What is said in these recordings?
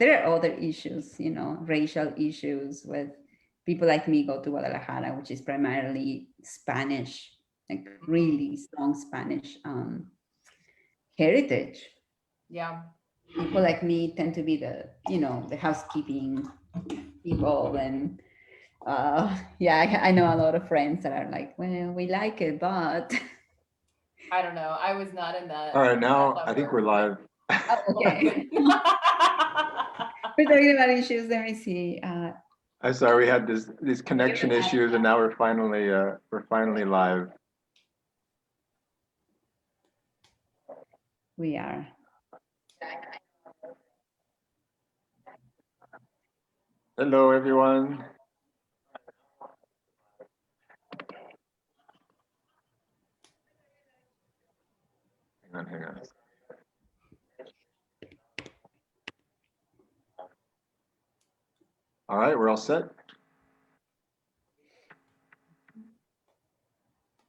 there are other issues, racial issues with people like me go to Guadalajara, which is primarily Spanish, like really strong Spanish heritage. Yeah. People like me tend to be the housekeeping people. And yeah, I know a lot of friends that are like, well, we like it, but I don't know. I was not in All right, that now I think we're number. live. oh, okay. We're talking about issues. Let me see. I'm sorry, we had these connection issues, and now we're finally live. We are. Hello, everyone. Hang on. All right, we're all set.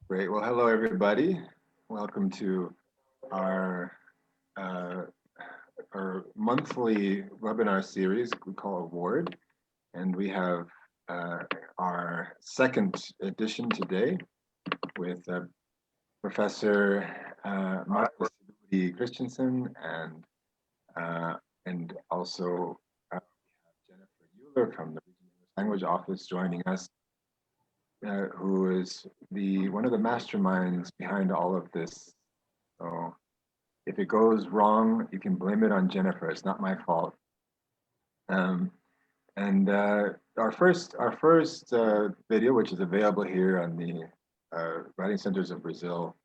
Great. Well, hello, everybody. Welcome to our monthly webinar series we call Award, and we have our second edition today with Professor Sidury Christiansen and also Jennifer Euler from the Regional English Language Office joining us, who is one of the masterminds behind all of this. So if it goes wrong, you can blame it on Jennifer. It's not my fault. And our first video, which is available here on the Writing Centers of Brazil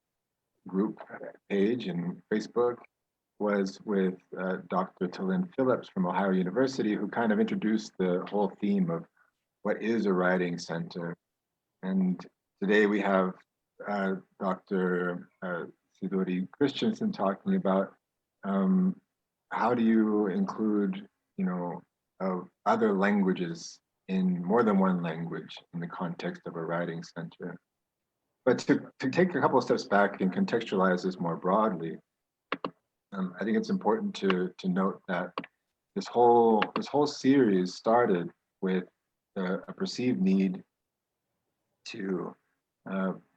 group page in Facebook, was with Dr. Talyn Phillips from Ohio University, who kind of introduced the whole theme of what is a writing center. And today we have Dr. Sidury Christiansen talking about how do you include, other languages in more than one language in the context of a writing center. But to take a couple of steps back and contextualize this more broadly, I think it's important to note that this whole series started with a perceived need to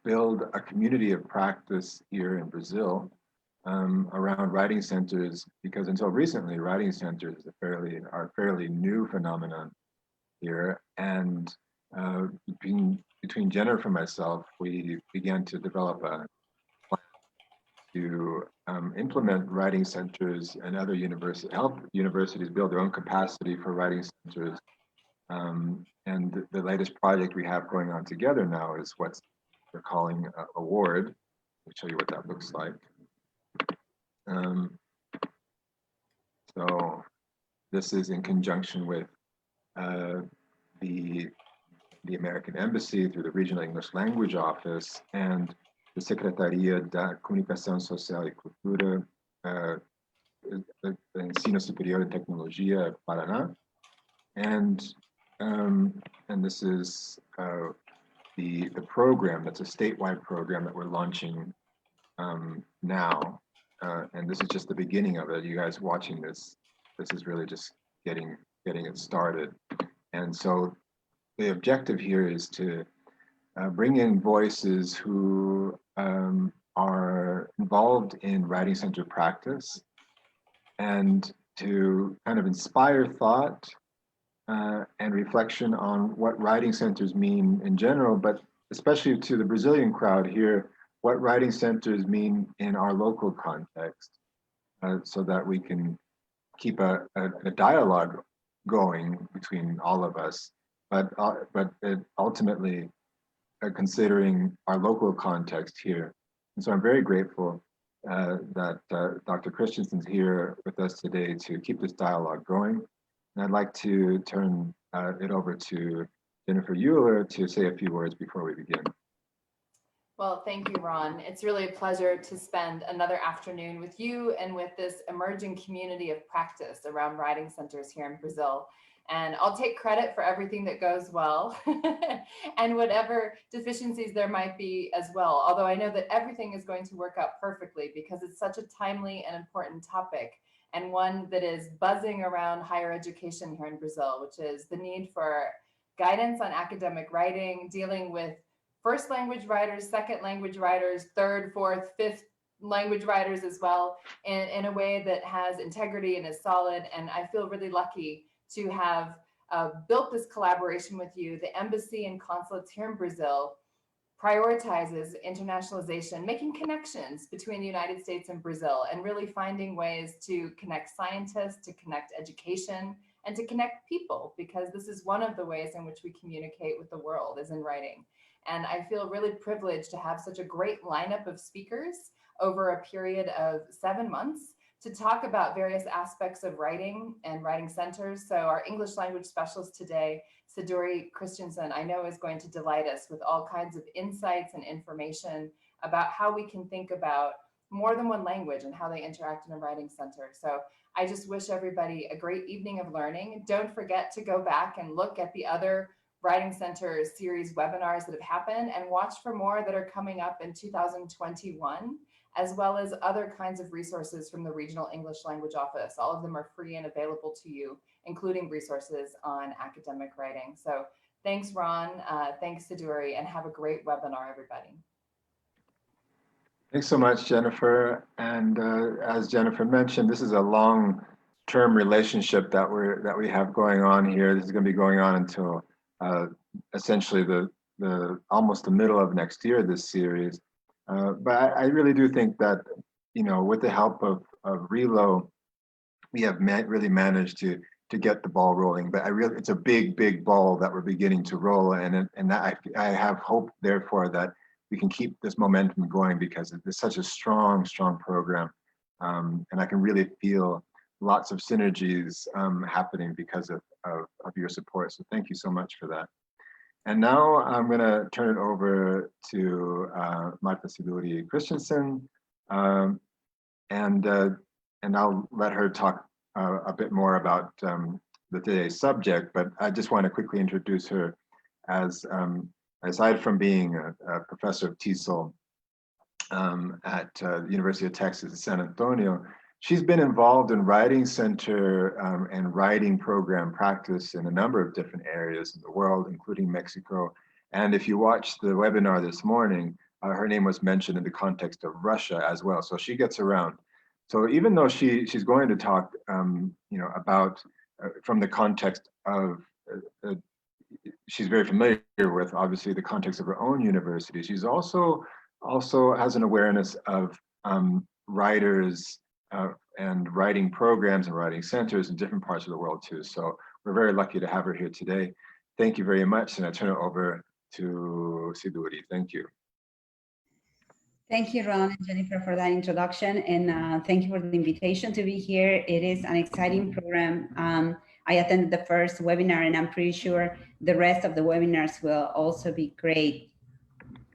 build a community of practice here in Brazil around writing centers, because until recently, writing centers are a fairly new phenomenon here. And between Jennifer and myself, we began to develop a plan to implement writing centers and other universities, help universities build their own capacity for writing centers. And the latest project we have going on together now is what we're calling Award. Let me show you what that looks like. So this is in conjunction with the American Embassy through the Regional English Language Office and the Secretaria da Comunicação Social e Cultura, the Ensino Superior de Tecnologia, Paraná. And this is the program, that's a statewide program that we're launching now. And this is just the beginning of it. You guys watching this is really just getting it started. And so the objective here is to bring in voices who are involved in writing center practice and to kind of inspire thought and reflection on what writing centers mean in general, but especially to the Brazilian crowd here, what writing centers mean in our local context, so that we can keep a dialogue going between all of us, but ultimately considering our local context here. And so I'm very grateful that Dr. Christiansen's here with us today to keep this dialogue going. And I'd like to turn it over to Jennifer Euler to say a few words before we begin. Well, thank you, Ron. It's really a pleasure to spend another afternoon with you and with this emerging community of practice around writing centers here in Brazil. And I'll take credit for everything that goes well and whatever deficiencies there might be as well. Although I know that everything is going to work out perfectly because it's such a timely and important topic. and one that is buzzing around higher education here in Brazil, which is the need for guidance on academic writing, dealing with first language writers, second language writers, third, fourth, fifth language writers as well, in a way that has integrity and is solid. And I feel really lucky to have built this collaboration with you. The embassy and consulates here in Brazil prioritizes internationalization, making connections between the United States and Brazil, and really finding ways to connect scientists, to connect education, and to connect people, because this is one of the ways in which we communicate with the world is in writing. And I feel really privileged to have such a great lineup of speakers over a period of 7 months to talk about various aspects of writing and writing centers. So our English language specialist today, Sidury Christiansen, I know is going to delight us with all kinds of insights and information about how we can think about more than one language and how they interact in a writing center. So I just wish everybody a great evening of learning. Don't forget to go back and look at the other Writing Center series webinars that have happened, and watch for more that are coming up in 2021, as well as other kinds of resources from the Regional English Language Office. All of them are free and available to you, including resources on academic writing. So thanks, Ron. Thanks, Sidury, and have a great webinar, everybody. Thanks so much, Jennifer. And as Jennifer mentioned, this is a long-term relationship that we have going on here. This is going to be going on until essentially the almost the middle of next year, this series. But I really do think that, you know, with the help of RHELO, we have really managed to get the ball rolling. But it's a big ball that we're beginning to roll, and that I have hope, therefore, that we can keep this momentum going, because it's such a strong program, and I can really feel lots of synergies happening because of your support. So thank you so much for that. And now I'm going to turn it over to Marta Sidury Christiansen, and I'll let her talk a bit more about today's subject. But I just want to quickly introduce her as, aside from being a professor of TESOL at the University of Texas at San Antonio, she's been involved in writing center and writing program practice in a number of different areas in the world, including Mexico. And if you watched the webinar this morning, her name was mentioned in the context of Russia as well. So she gets around. So even though she's going to talk, you know, about from the context of, she's very familiar with, obviously, the context of her own university. She's also has an awareness of writers and writing programs and writing centers in different parts of the world too. So we're very lucky to have her here today. Thank you very much, and I turn it over to Sidury. Thank you. Thank you, Ron and Jennifer, for that introduction, and thank you for the invitation to be here. It is an exciting program. I attended the first webinar, and I'm pretty sure the rest of the webinars will also be great.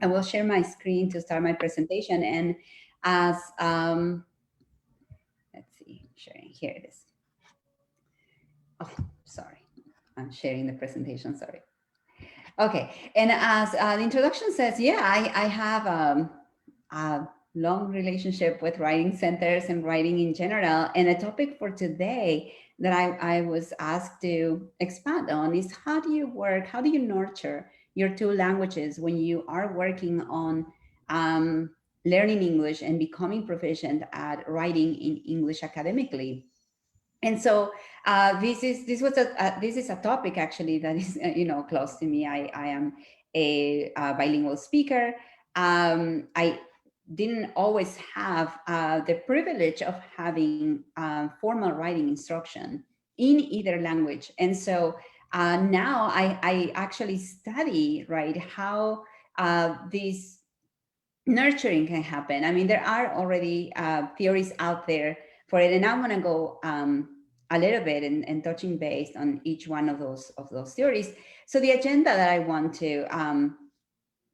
I will share my screen to start my presentation, and as let's see, sharing, here it is. Oh, sorry, I'm sharing the presentation, sorry. Okay, and as the introduction says, yeah, I have a long relationship with writing centers and writing in general, and a topic for today that I was asked to expand on is how do you work, how do you nurture your two languages when you are working on learning English and becoming proficient at writing in English academically. And so this is a topic actually that is close to me. I am a bilingual speaker. I didn't always have the privilege of having formal writing instruction in either language, and so now I actually study, right, how this nurturing can happen. I mean, there are already theories out there for it, and I'm going to go a little bit and touching base on each one of those theories. So the agenda that I want to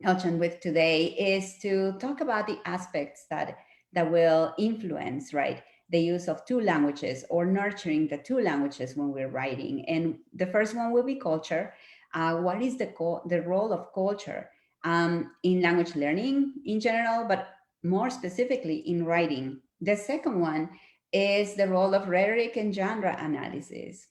touch on with today is to talk about the aspects that will influence, right, the use of two languages or nurturing the two languages when we're writing. And the first one will be culture. What is the role of culture in language learning in general, but more specifically in writing? The second one is the role of rhetoric and genre analysis.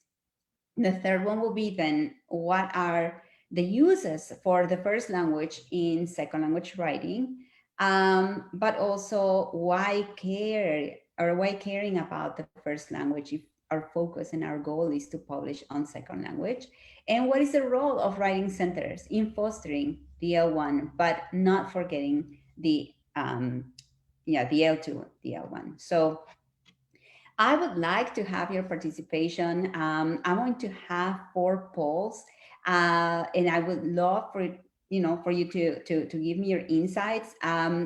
The third one will be then, what are the uses for the first language in second language writing, but also why care, or why caring about the first language if our focus and our goal is to publish on second language, and what is the role of writing centers in fostering the L1, but not forgetting the the L2, the L1. So I would like to have your participation. I'm going to have 4 polls, and I would love for for you to give me your insights.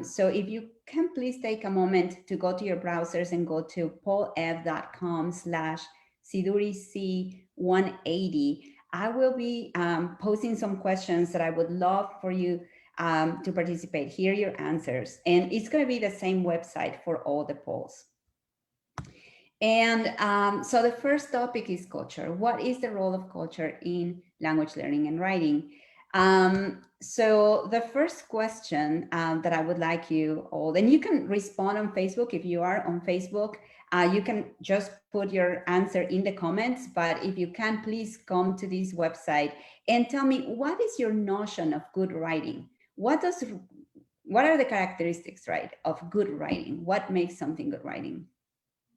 So if you can please take a moment to go to your browsers and go to pollf.com/SiduryC180. I will be posting some questions that I would love for you to participate. Hear your answers, and it's going to be the same website for all the polls. And so the first topic is culture. What is the role of culture in language learning and writing? So the first question that I would like you all, and you can respond on Facebook. If you are on Facebook, you can just put your answer in the comments, but if you can, please come to this website and tell me, what is your notion of good writing? What are the characteristics, right, of good writing? What makes something good writing?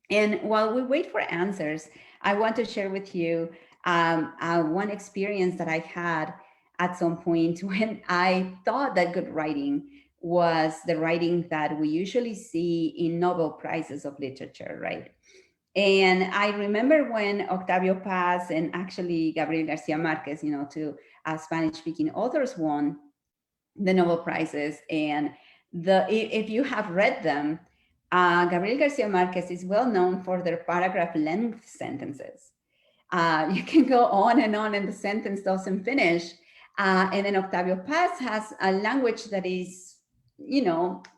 And while we wait for answers, I want to share with you one experience that I had at some point when I thought that good writing was the writing that we usually see in Nobel Prizes of Literature, right? And I remember when Octavio Paz and actually Gabriel Garcia Marquez, two Spanish-speaking authors won the Nobel Prizes. And if you have read them, Gabriel Garcia Marquez is well known for their paragraph length sentences. You can go on, and the sentence doesn't finish. And then Octavio Paz has a language that is,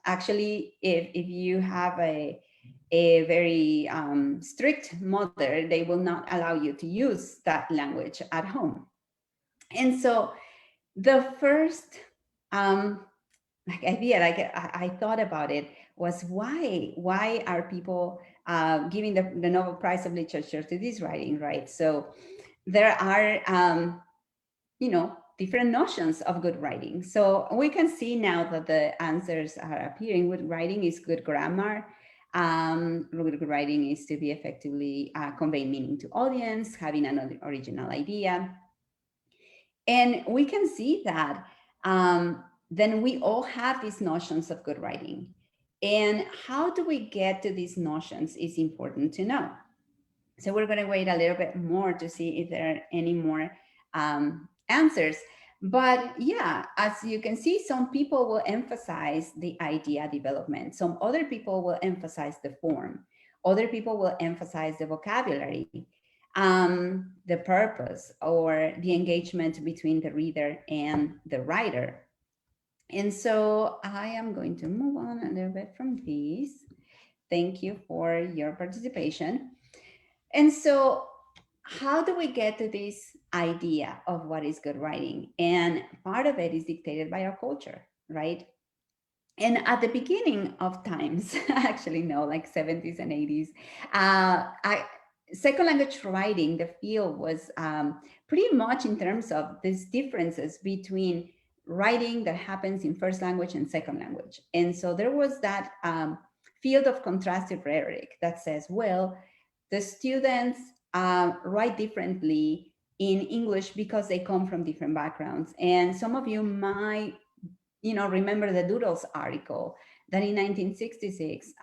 actually, if you have a very strict mother, they will not allow you to use that language at home. And so the first idea, I thought about it, was why are people giving the Nobel Prize of Literature to this writing, right? So there are, different notions of good writing. So we can see now that the answers are appearing. Good writing is good grammar. Good writing is to be effectively convey meaning to audience, having an original idea. And we can see that then we all have these notions of good writing. And how do we get to these notions is important to know. So we're going to wait a little bit more to see if there are any more answers. But yeah, as you can see, some people will emphasize the idea development. Some other people will emphasize the form. Other people will emphasize the vocabulary, the purpose, or the engagement between the reader and the writer. And so I am going to move on a little bit from these. Thank you for your participation. And so how do we get to this idea of what is good writing? And part of it is dictated by our culture, right? And at the beginning of times, actually no, like 70s and 80s, second language writing, the field was pretty much in terms of these differences between writing that happens in first language and second language. And so there was that field of contrastive rhetoric that says, well, the students write differently in English because they come from different backgrounds. And some of you might, remember the Doodles article that in 1966,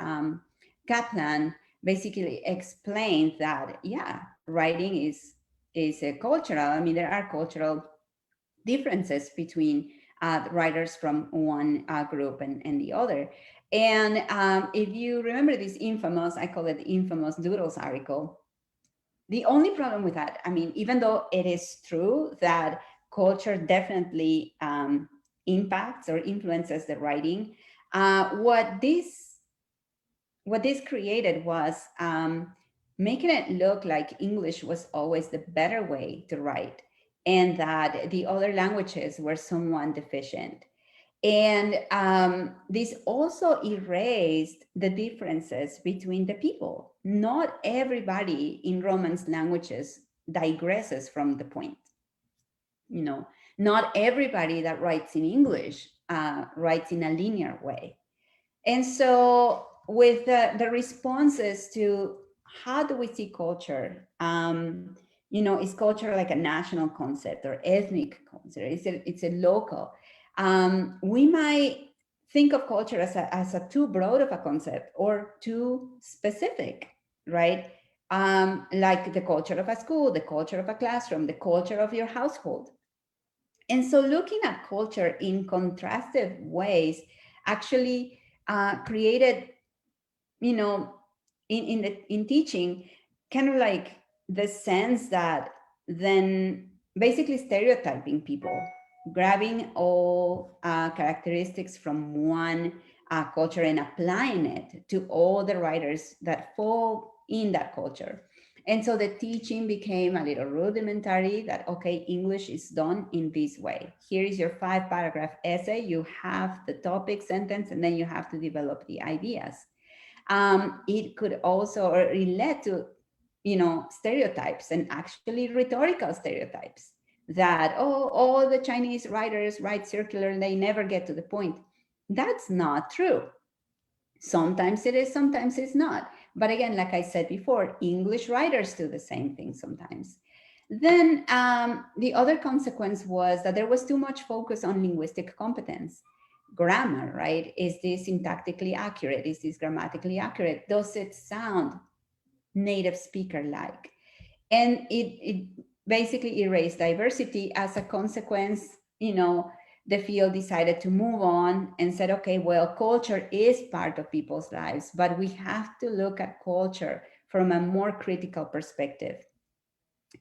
Kaplan basically explained that, yeah, writing is a cultural. I mean, there are cultural differences between writers from one group and the other. And if you remember this infamous, I call it the infamous Doodles article, the only problem with that, I mean, even though it is true that culture definitely impacts or influences the writing, what this created was making it look like English was always the better way to write, and that the other languages were somewhat deficient. And this also erased the differences between the people. Not everybody in Romance languages digresses from the point. You know, not everybody that writes in English writes in a linear way. And so with the responses to how do we see culture, you know, is culture like a national concept or ethnic concept? It's a local. We might think of culture as a too broad of a concept or too specific, right? Like the culture of a school, the culture of a classroom, the culture of your household. And so looking at culture in contrastive ways actually created, you know, in teaching, kind of like the sense that then basically stereotyping people, grabbing all characteristics from one culture and applying it to all the writers that fall in that culture. And so the teaching became a little rudimentary that, okay, English is done in this way. Here is your 5-paragraph essay. You have the topic sentence, and then you have to develop the ideas. It could also, or it led to, you know, stereotypes, and actually rhetorical stereotypes that, oh, all the Chinese writers write circular and they never get to the point. That's not true. Sometimes it is, sometimes it's not. But again, like I said before, English writers do the same thing sometimes. Then the other consequence was that there was too much focus on linguistic competence. Grammar, right? Is this syntactically accurate? Is this grammatically accurate? Does it sound native speaker like? And it basically erased diversity. As a consequence, you know, the field decided to move on and said, okay, well, culture is part of people's lives, but we have to look at culture from a more critical perspective.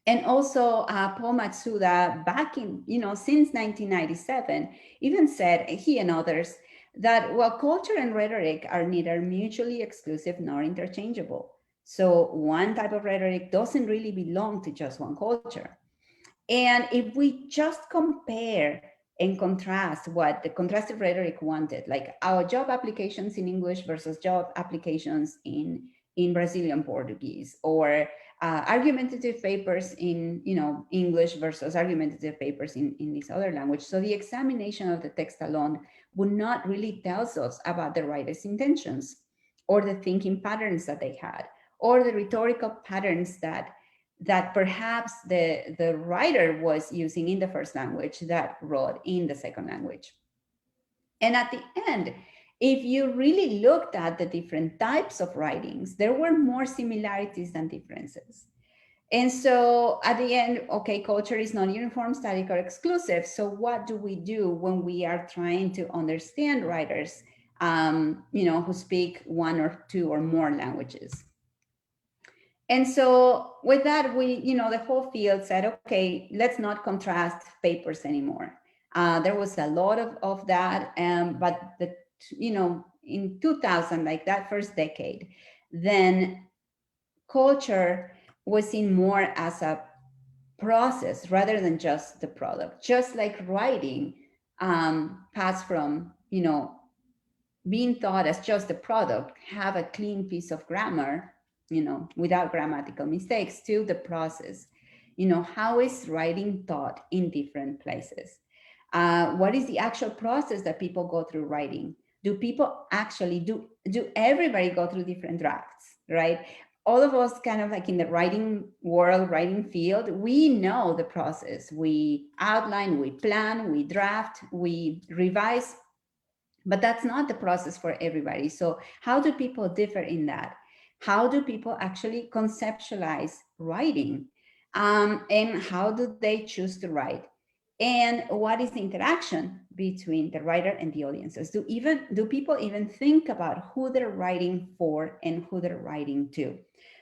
And also Paul Matsuda, back in, you know, since 1997, even said, he and others, that, well, culture and rhetoric are neither mutually exclusive nor interchangeable. So one type of rhetoric doesn't really belong to just one culture. And if we just compare and contrast what the contrastive rhetoric wanted, like our job applications in English versus job applications in Brazilian Portuguese, or argumentative papers in, you know, English versus argumentative papers in this other language. So the examination of the text alone would not really tell us about the writer's intentions or the thinking patterns that they had, or the rhetorical patterns that perhaps the writer was using in the first language that wrote in the second language. And at the end, if you really looked at the different types of writings, there were more similarities than differences. And so at the end, okay, culture is not uniform, static, or exclusive. So what do we do when we are trying to understand writers, you know, who speak one or two or more languages? And so with that, we, you know, the whole field said, okay, let's not contrast papers anymore. There was a lot of that, but the, you know, in 2000, like that first decade, then culture was seen more as a process rather than just the product. Just like writing passed from, you know, being thought as just a product, have a clean piece of grammar, you know, without grammatical mistakes, to the process. You know, how is writing taught in different places? What is the actual process that people go through writing? Do people actually, do everybody go through different drafts, right? All of us kind of like in the writing world, writing field, we know the process. We outline, we plan, we draft, we revise, but that's not the process for everybody. So how do people differ in that? How do people actually conceptualize writing? And how do they choose to write? And what is the interaction between the writer and the audiences? Do people even think about who they're writing for and who they're writing to?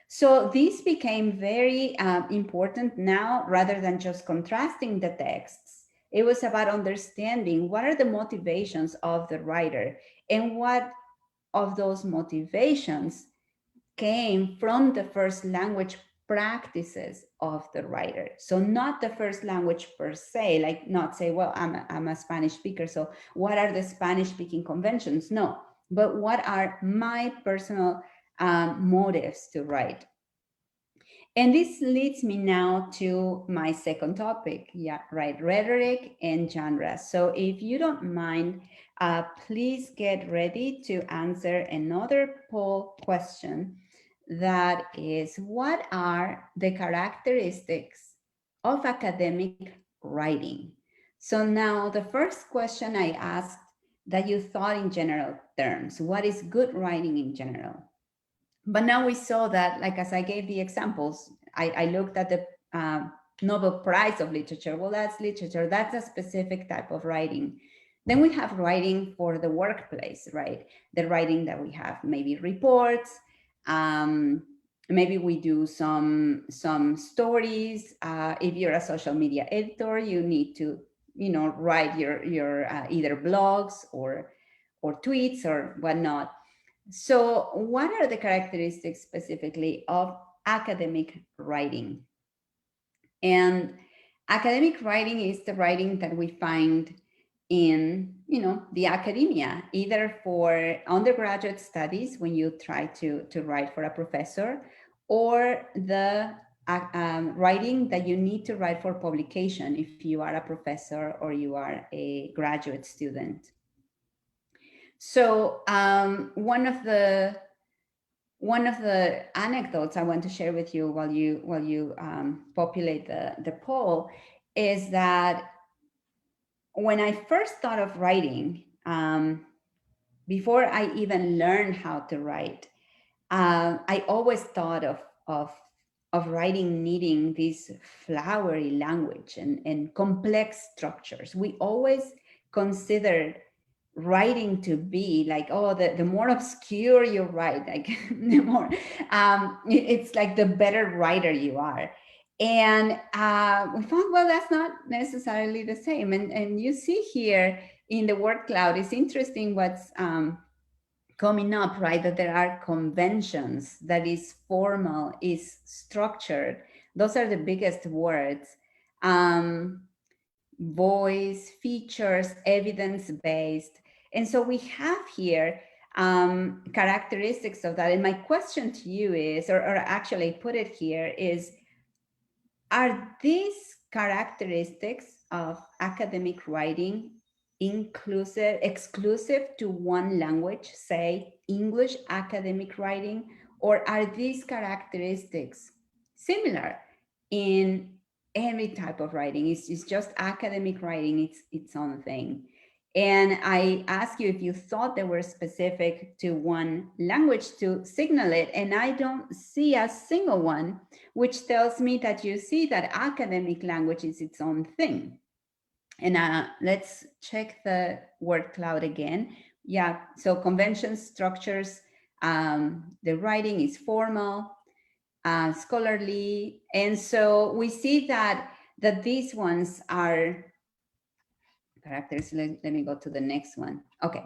So this became very important now, rather than just contrasting the texts. It was about understanding what are the motivations of the writer, and what of those motivations came from the first language practices of the writer. So not the first language per se, like not say, well, I'm a Spanish speaker, so what are the Spanish speaking conventions? No, but what are my personal motives to write? And this leads me now to my second topic, yeah, right, rhetoric and genre. So if you don't mind, please get ready to answer another poll question that is, what are the characteristics of academic writing? So now the first question I asked that you thought in general terms, what is good writing in general? But now we saw that, like, as I gave the examples, I looked at the Nobel Prize of Literature. Well, that's literature. That's a specific type of writing. Then we have writing for the workplace, right? The writing that we have, maybe reports, maybe we do some stories. If you're a social media editor, you need to, write your either blogs or tweets or whatnot. So what are the characteristics specifically of academic writing? And academic writing is the writing that we find in, the academia, either for undergraduate studies when you try to write for a professor, or the writing that you need to write for publication if you are a professor or you are a graduate student. So one of the anecdotes I want to share with you while you populate the poll is that when I first thought of writing, before I even learned how to write, I always thought of writing needing this flowery language and complex structures. We always considered writing to be like, oh, the more obscure you write, like the more it's like the better writer you are. And we found, well, that's not necessarily the same. And you see here in the word cloud, it's interesting what's coming up, right? That there are conventions, that is formal, is structured. Those are the biggest words. Voice, features, evidence-based. And so we have here characteristics of that. And my question to you is, or actually put it here, is, are these characteristics of academic writing exclusive to one language, say English academic writing, or are these characteristics similar in every type of writing? It's just academic writing, it's its own thing. And I ask you if you thought they were specific to one language to signal it, and I don't see a single one, which tells me that you see that academic language is its own thing. And let's check the word cloud again. Yeah, so conventions, structures, the writing is formal, scholarly. And so we see that these ones are characters. Let me go to the next one. Okay.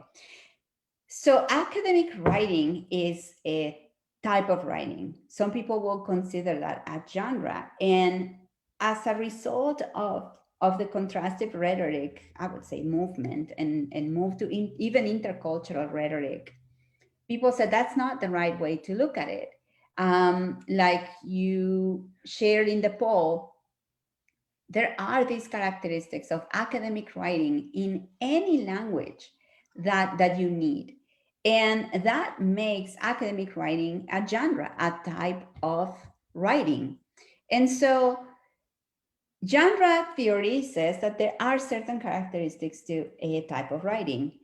So academic writing is a type of writing. Some people will consider that a genre. And as a result of the contrastive rhetoric, I would say movement and move to even intercultural rhetoric, people said that's not the right way to look at it. Like you shared in the poll, there are these characteristics of academic writing in any language that you need. And that makes academic writing a genre, a type of writing. And so genre theory says that there are certain characteristics to a type of writing.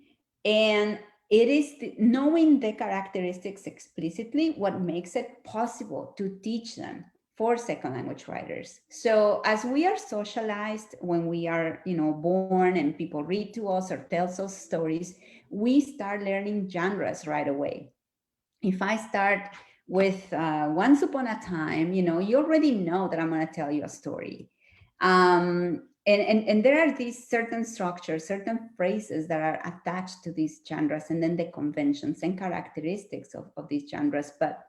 And it is knowing the characteristics explicitly what makes it possible to teach them for second language writers. So as we are socialized when we are, born and people read to us or tells us stories, we start learning genres right away. If I start with Once Upon a Time, you already know that I'm going to tell you a story. And there are these certain structures, certain phrases that are attached to these genres, and then the conventions and characteristics of these genres. But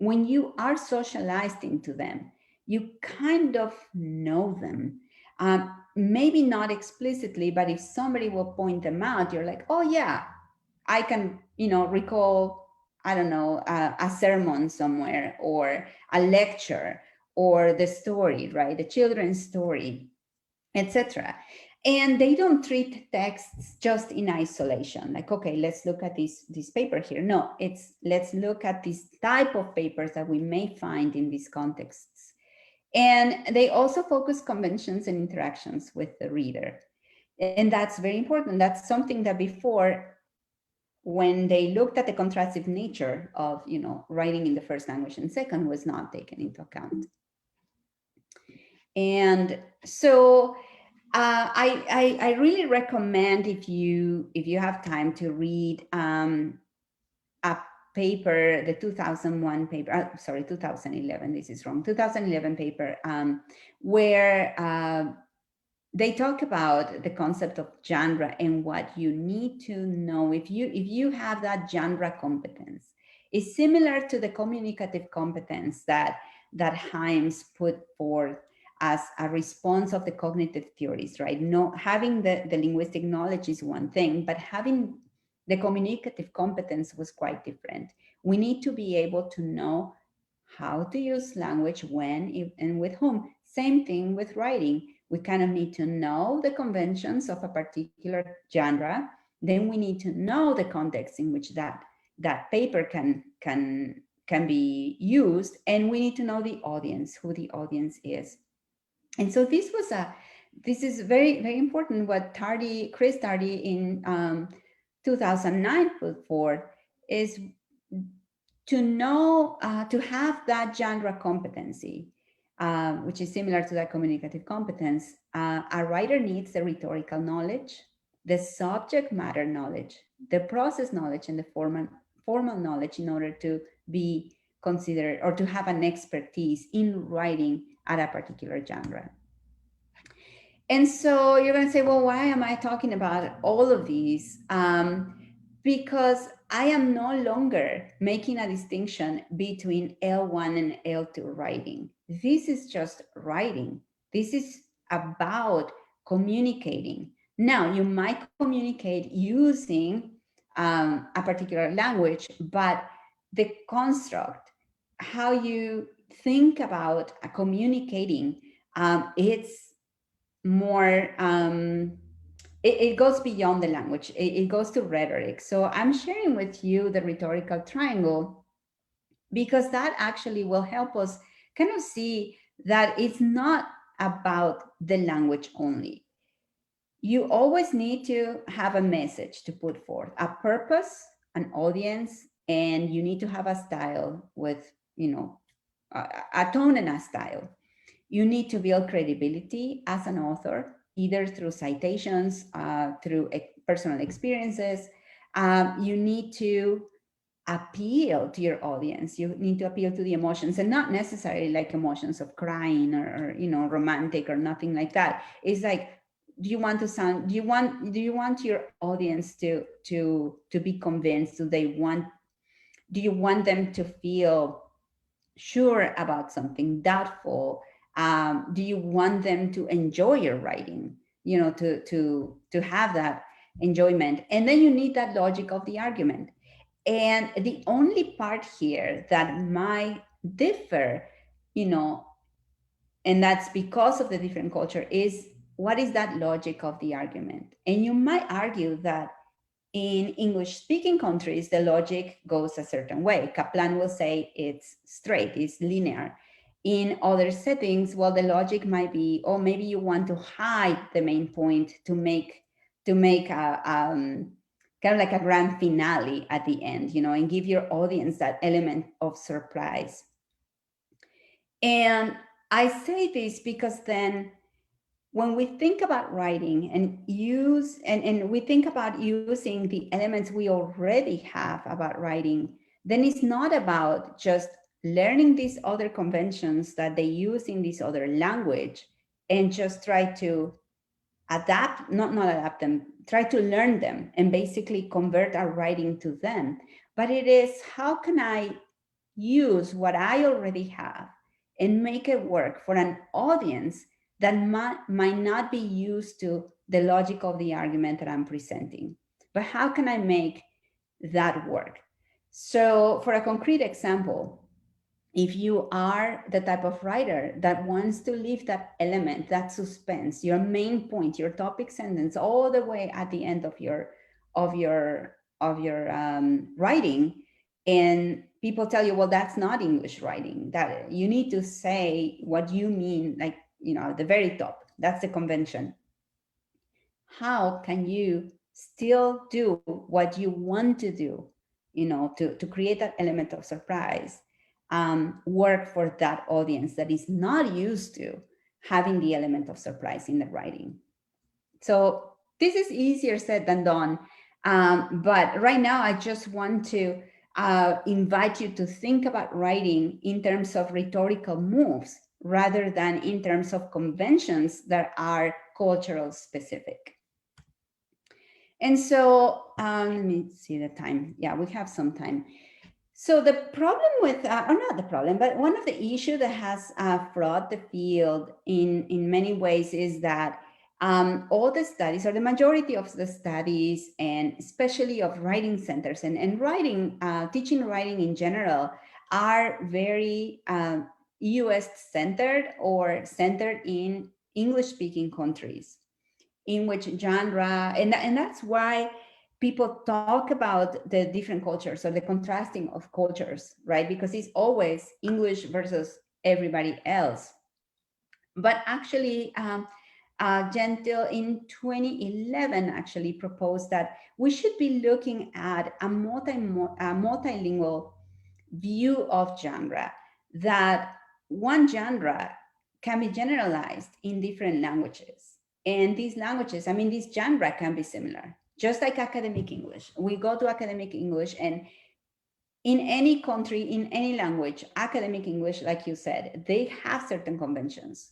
when you are socialized into them, you kind of know them. Maybe not explicitly, but if somebody will point them out, you're like, oh yeah, I can, recall, I don't know, a sermon somewhere, or a lecture, or the story, right? The children's story, etc. And they don't treat texts just in isolation, like, okay, let's look at this paper here. No, it's let's look at this type of papers that we may find in these contexts. And they also focus conventions and interactions with the reader. And that's very important. That's something that before, when they looked at the contrastive nature of, writing in the first language and second, was not taken into account. And so I really recommend, if you have time, to read a paper, the 2001 paper, 2011, this is wrong, 2011 paper, where they talk about the concept of genre and what you need to know if you have that genre competence. Is similar to the communicative competence that Himes put forth as a response of the cognitive theories, right? No, having the linguistic knowledge is one thing, but having the communicative competence was quite different. We need to be able to know how to use language, when, and with whom. Same thing with writing. We kind of need to know the conventions of a particular genre. Then we need to know the context in which that paper can be used, and we need to know the audience, who the audience is. And so this is very, very important. What Chris Tardy in 2009 put forth is to know, to have that genre competency, which is similar to that communicative competence. A writer needs the rhetorical knowledge, the subject matter knowledge, the process knowledge, and the formal knowledge in order to be considered, or to have an expertise in writing at a particular genre. And so you're going to say, well, why am I talking about all of these? Because I am no longer making a distinction between L1 and L2 writing. This is just writing. This is about communicating. Now, you might communicate using a particular language, but the construct, how you think about communicating, it's more, it goes beyond the language. It goes to rhetoric. So I'm sharing with you the rhetorical triangle, because that actually will help us kind of see that it's not about the language only. You always need to have a message to put forth, a purpose, an audience, and you need to have a style with, a tone and a style. You need to build credibility as an author, either through citations, through personal experiences. You need to appeal to your audience. You need to appeal to the emotions, and not necessarily like emotions of crying or romantic or nothing like that. It's like, do you want your audience to be convinced? Do you want them to feel sure about something, doubtful? Do you want them to enjoy your writing, to have that enjoyment? And then you need that logic of the argument. And the only part here that might differ, and that's because of the different culture, is what is that logic of the argument? And you might argue that in English-speaking countries, the logic goes a certain way. Kaplan will say it's straight, it's linear. In other settings, well, the logic might be, oh, maybe you want to hide the main point to make a kind of like a grand finale at the end, and give your audience that element of surprise. And I say this because then, when we think about writing and we think about using the elements we already have about writing, then it's not about just learning these other conventions that they use in this other language and just try to adapt, not adapt them, try to learn them and basically convert our writing to them. But it is, how can I use what I already have and make it work for an audience that might not be used to the logic of the argument that I'm presenting. But how can I make that work? So for a concrete example, if you are the type of writer that wants to leave that element, that suspense, your main point, your topic sentence, all the way at the end of your writing, and people tell you, well, that's not English writing. That you need to say what you mean, like, at the very top. That's the convention. How can you still do what you want to do, to create that element of surprise, work for that audience that is not used to having the element of surprise in the writing? So this is easier said than done. But right now, I just want to invite you to think about writing in terms of rhetorical moves rather than in terms of conventions that are cultural specific. And so let me see the time. Yeah, we have some time. So the problem with, or not the problem, but one of the issues that has fraught the field in many ways is that all the studies, or the majority of the studies, and especially of writing centers and writing, teaching writing in general, are very US centered or centered in English speaking countries, in which genre, and that's why people talk about the different cultures or the contrasting of cultures, right? Because it's always English versus everybody else. But actually, Gentile in 2011 actually proposed that we should be looking at a multilingual view of genre, that one genre can be generalized in different languages. And these languages, this genre can be similar, just like academic English. We go to academic English, and in any country, in any language, academic English, like you said, they have certain conventions.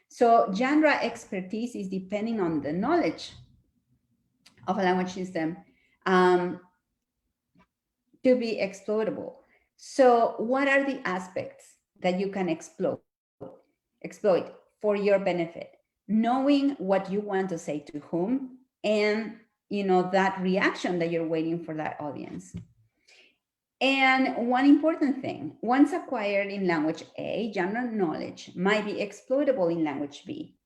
So genre expertise is depending on the knowledge of a language system to be exploitable. So what are the aspects that you can exploit for your benefit? Knowing what you want to say to whom, and that reaction that you're waiting for that audience. And one important thing, once acquired in language A, genre knowledge might be exploitable in language B,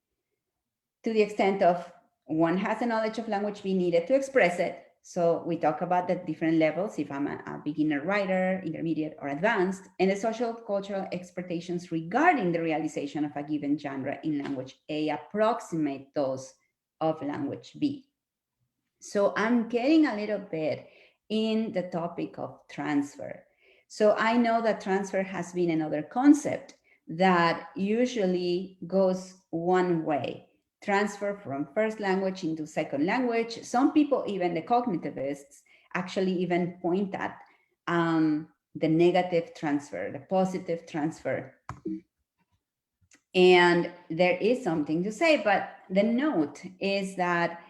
to the extent of one has a knowledge of language B needed to express it. So we talk about the different levels, if I'm a beginner writer, intermediate, or advanced, and the social cultural expectations regarding the realization of a given genre in language A approximate those of language B. So I'm getting a little bit in the topic of transfer. So I know that transfer has been another concept that usually goes one way. Transfer from first language into second language. Some people, even the cognitivists, actually even point at the negative transfer, the positive transfer. And there is something to say, but the note is that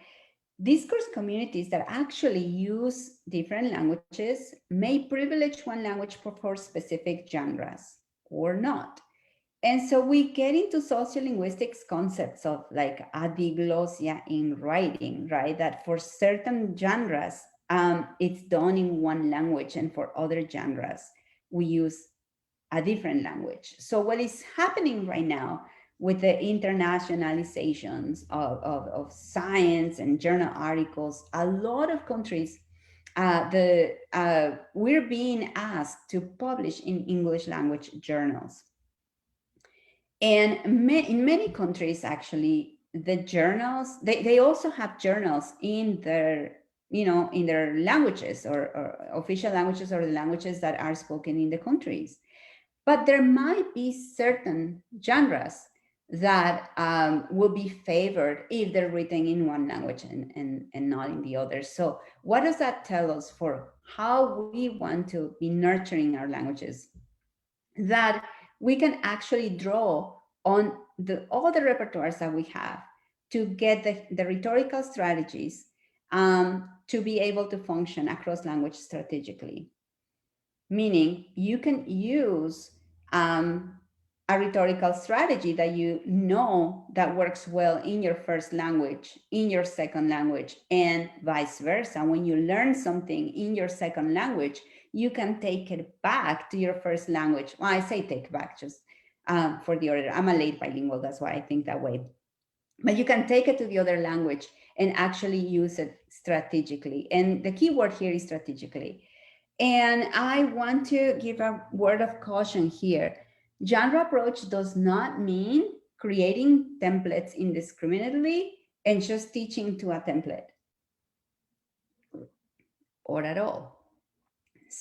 discourse communities that actually use different languages may privilege one language for specific genres or not. And so we get into sociolinguistics concepts of like adiglossia in writing, right? That for certain genres, it's done in one language, and for other genres, we use a different language. So what is happening right now with the internationalizations of science and journal articles, a lot of countries, we're being asked to publish in English language journals. And in many countries, actually, the journals, they also have journals in their, in their languages or official languages, or the languages that are spoken in the countries. But there might be certain genres that will be favored if they're written in one language and not in the other. So what does that tell us for how we want to be nurturing our languages? That we can actually draw on all the repertoires that we have to get the rhetorical strategies to be able to function across language strategically. meaning you can use a rhetorical strategy that you know that works well in your first language, in your second language, and vice versa. When you learn something in your second language, you can take it back to your first language. Well, I say take back just for the order. I'm a late bilingual, that's why I think that way. But you can take it to the other language and actually use it strategically. And the key word here is strategically. And I want to give a word of caution here. Genre approach does not mean creating templates indiscriminately and just teaching to a template, or at all.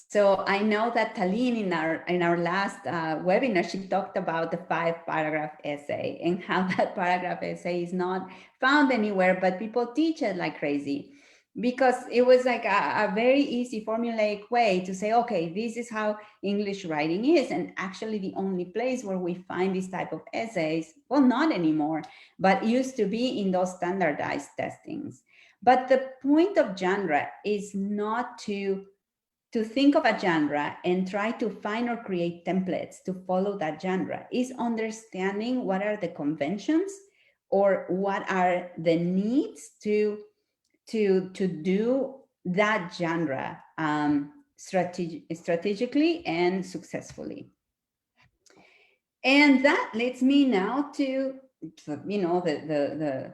So I know that Taline in our last webinar, she talked about the 5-paragraph essay and how that paragraph essay is not found anywhere, but people teach it like crazy because it was like a very easy formulaic way to say, okay, this is how English writing is. And actually the only place where we find this type of essays, well, not anymore, but used to be in those standardized testings. But the point of genre is not to think of a genre and try to find or create templates to follow that genre. Is understanding what are the conventions or what are the needs to do that genre strategically and successfully. And that leads me now to, you know, the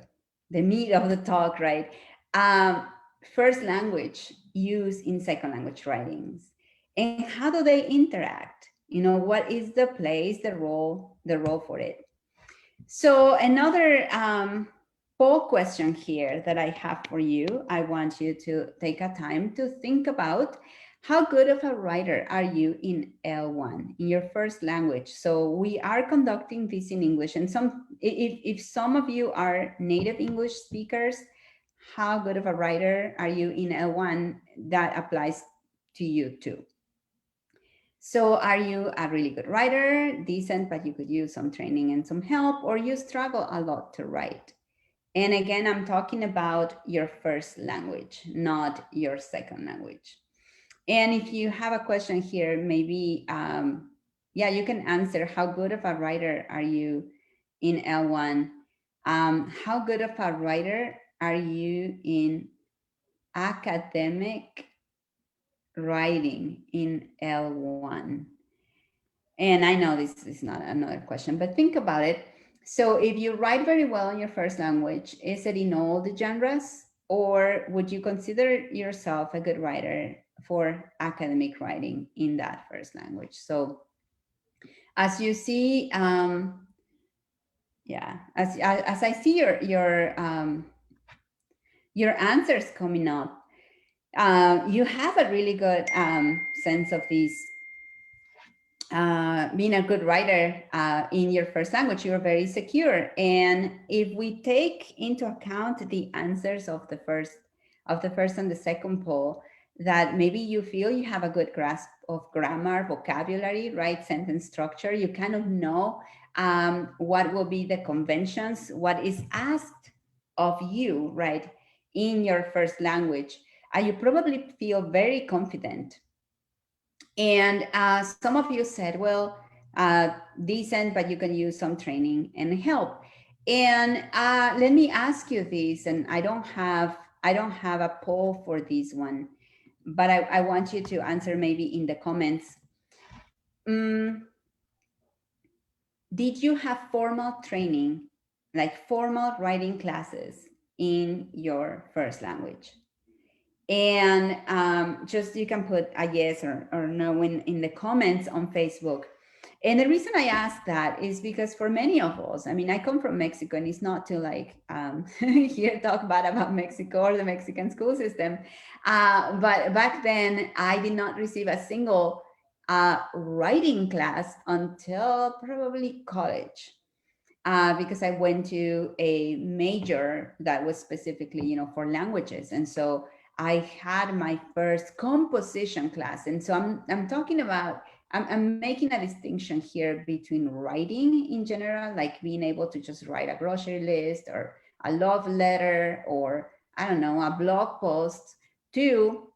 meat of the talk, right? First language use in second language writings, and how do they interact? You know, what is the place, the role for it? So another poll question here that I have for you, I want you to take a time to think about how good of a writer are you in L1, in your first language? So we are conducting this in English, and if some of you are native English speakers, how good of a writer are you in L1? That applies to you too. So are you a really good writer, decent, but you could use some training and some help, or you struggle a lot to write? And again, I'm talking about your first language, not your second language. And if you have a question here, maybe, yeah, you can answer, how good of a writer are you in L1? How good of a writer are you in academic writing in L1? And I know this is not another question, but think about it. So if you write very well in your first language, is it in all the genres? Or would you consider yourself a good writer for academic writing in that first language? So as you see, yeah, as I see your answers coming up, you have a really good sense of these. Being a good writer in your first language, you're very secure. And if we take into account the answers of the first and the second poll, that maybe you feel you have a good grasp of grammar, vocabulary, right, sentence structure, you kind of know what will be the conventions, what is asked of you, right, in your first language, you probably feel very confident. And some of you said, well, decent, but you can use some training and help. And let me ask you this, and I don't have a poll for this one, but I want you to answer maybe in the comments. Did you have formal training, like formal writing classes in your first language? And just you can put a yes or no in the comments on Facebook. And the reason I ask that is because for many of us, I mean, I come from Mexico, and it's not to like here talk bad about Mexico or the Mexican school system. But back then, I did not receive a single writing class until probably college. Because I went to a major that was specifically, you know, for languages. And so I had my first composition class. And so I'm talking about, I'm making a distinction here between writing in general, like being able to just write a grocery list or a love letter, or I don't know, a blog post, to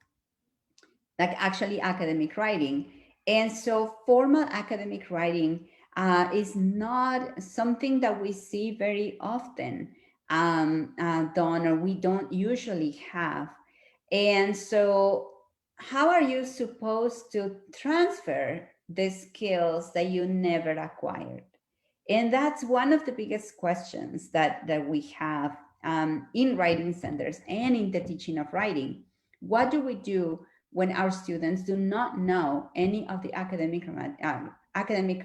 like actually academic writing. And so formal academic writing is not something that we see very often done, or we don't usually have. And so how are you supposed to transfer the skills that you never acquired? And that's one of the biggest questions that we have in writing centers and in the teaching of writing. What do we do when our students do not know any of the academic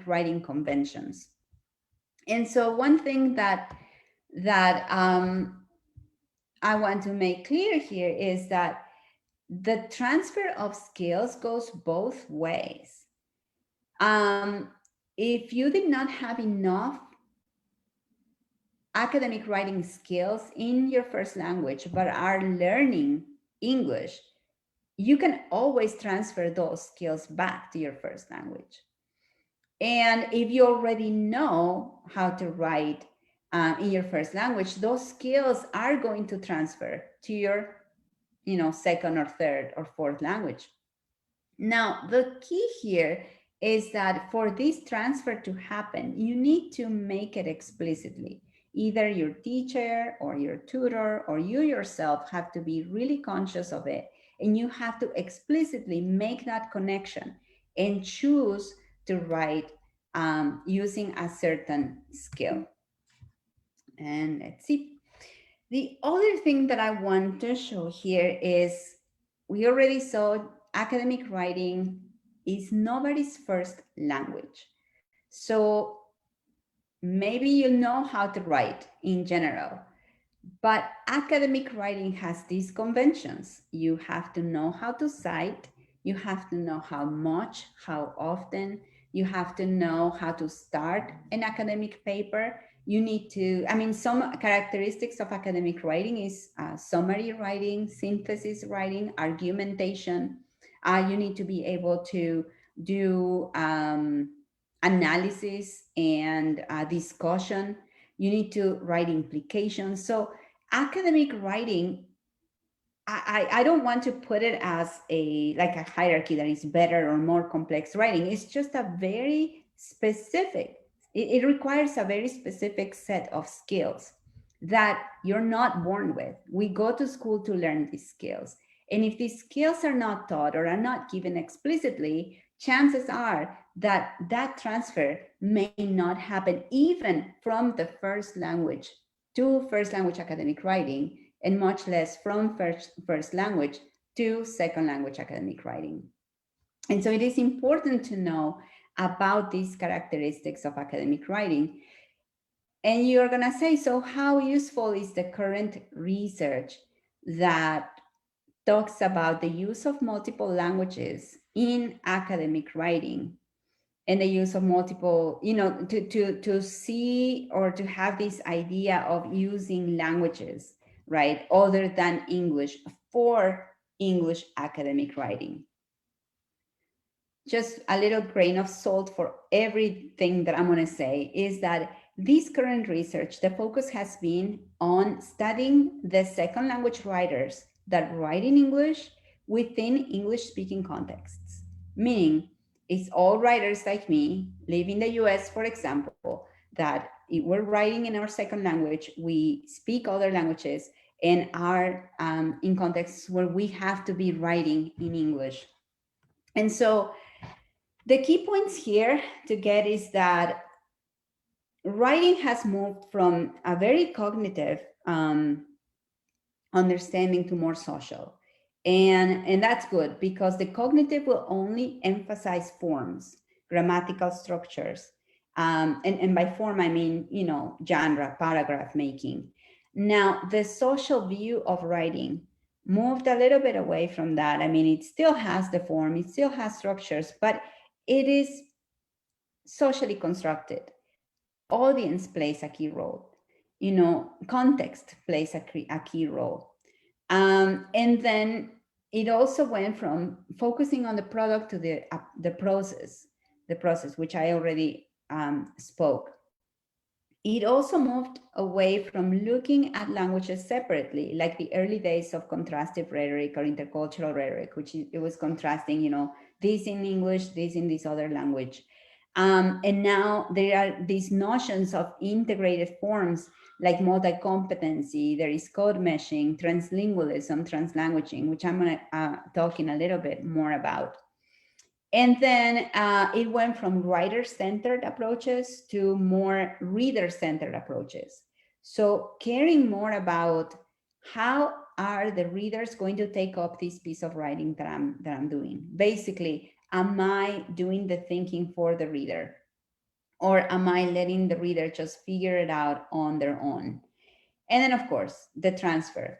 writing conventions? And so one thing that I want to make clear here is that the transfer of skills goes both ways. If you did not have enough academic writing skills in your first language, but are learning English, you can always transfer those skills back to your first language. And if you already know how to write in your first language, those skills are going to transfer to your, second or third or fourth language. Now, the key here is that for this transfer to happen, you need to make it explicitly. Either your teacher or your tutor or you yourself have to be really conscious of it. And you have to explicitly make that connection and choose to write using a certain skill. And let's see. The other thing that I want to show here is we already saw academic writing is nobody's first language. So maybe you know how to write in general, but academic writing has these conventions. You have to know how to cite, you have to know how much, how often, you have to know how to start an academic paper. You need to, some characteristics of academic writing is summary writing, synthesis writing, argumentation. You need to be able to do analysis and discussion. You need to write implications. So academic writing, I don't want to put it as a hierarchy that is better or more complex writing. It's just a very specific, it requires a very specific set of skills that you're not born with. We go to school to learn these skills. And if these skills are not taught or are not given explicitly, chances are that that transfer may not happen even from the first language to first language academic writing, and much less from first language to second language academic writing. And so it is important to know about these characteristics of academic writing. And you're going to say, so how useful is the current research that talks about the use of multiple languages in academic writing and the use of multiple, to see or to have this idea of using languages, right, other than English for English academic writing? Just a little grain of salt for everything that I'm going to say is that this current research, the focus has been on studying the second language writers that write in English within English speaking contexts, meaning it's all writers like me, live in the US, for example, that we're writing in our second language, we speak other languages, and are in contexts where we have to be writing in English. And so the key points here to get is that writing has moved from a very cognitive understanding to more social. And that's good, because the cognitive will only emphasize forms, grammatical structures. And by form, I mean, genre, paragraph making. Now, the social view of writing moved a little bit away from that. It still has the form, it still has structures, but it is socially constructed. Audience plays a key role. Context plays a key role. And then it also went from focusing on the product to the process, which I already spoke. It also moved away from looking at languages separately, like the early days of contrastive rhetoric or intercultural rhetoric, which it was contrasting, this in English, this in this other language. And now there are these notions of integrated forms like multi-competency, there is code meshing, translingualism, translanguaging, which I'm going to talk in a little bit more about. And then it went from writer-centered approaches to more reader-centered approaches. So caring more about how are the readers going to take up this piece of writing that I'm doing? Basically, am I doing the thinking for the reader? Or am I letting the reader just figure it out on their own? And then, of course, the transfer.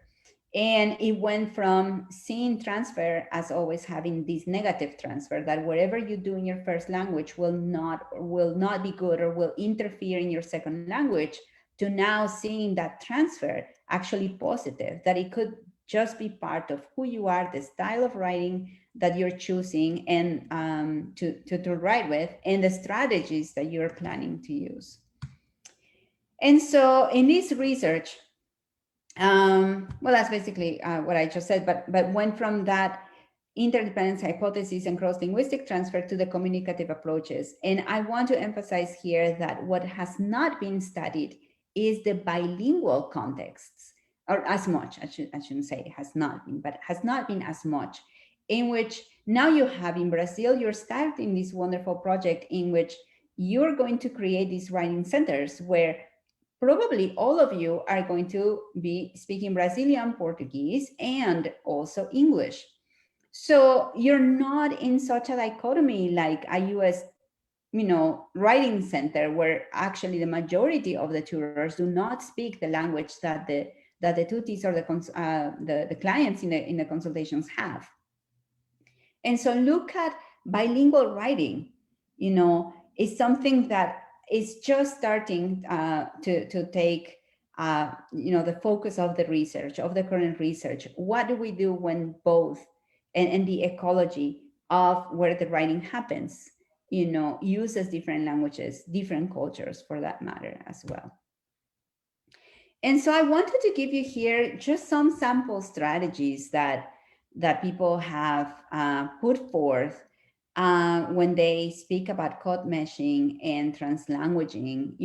And it went from seeing transfer as always having this negative transfer, that whatever you do in your first language will not be good or will interfere in your second language, to now seeing that transfer actually positive, that it could just be part of who you are, the style of writing that you're choosing and to write with, and the strategies that you're planning to use. And so in this research, well, that's basically what I just said, but went from that interdependence hypothesis and cross-linguistic transfer to the communicative approaches. And I want to emphasize here that what has not been studied is the bilingual contexts, or as much, I shouldn't say it has not been, but has not been as much, in which now you have in Brazil, you're starting this wonderful project in which you're going to create these writing centers where probably all of you are going to be speaking Brazilian Portuguese and also English. So you're not in such a dichotomy like a US, writing center where actually the majority of the tutors do not speak the language that the tutees or the clients in the consultations have. And so look at bilingual writing, is something that is just starting to take, the focus of the research, of the current research. What do we do when both, and the ecology of where the writing happens, uses different languages, different cultures for that matter as well. And so I wanted to give you here just some sample strategies that people have put forth when they speak about code meshing and translanguaging.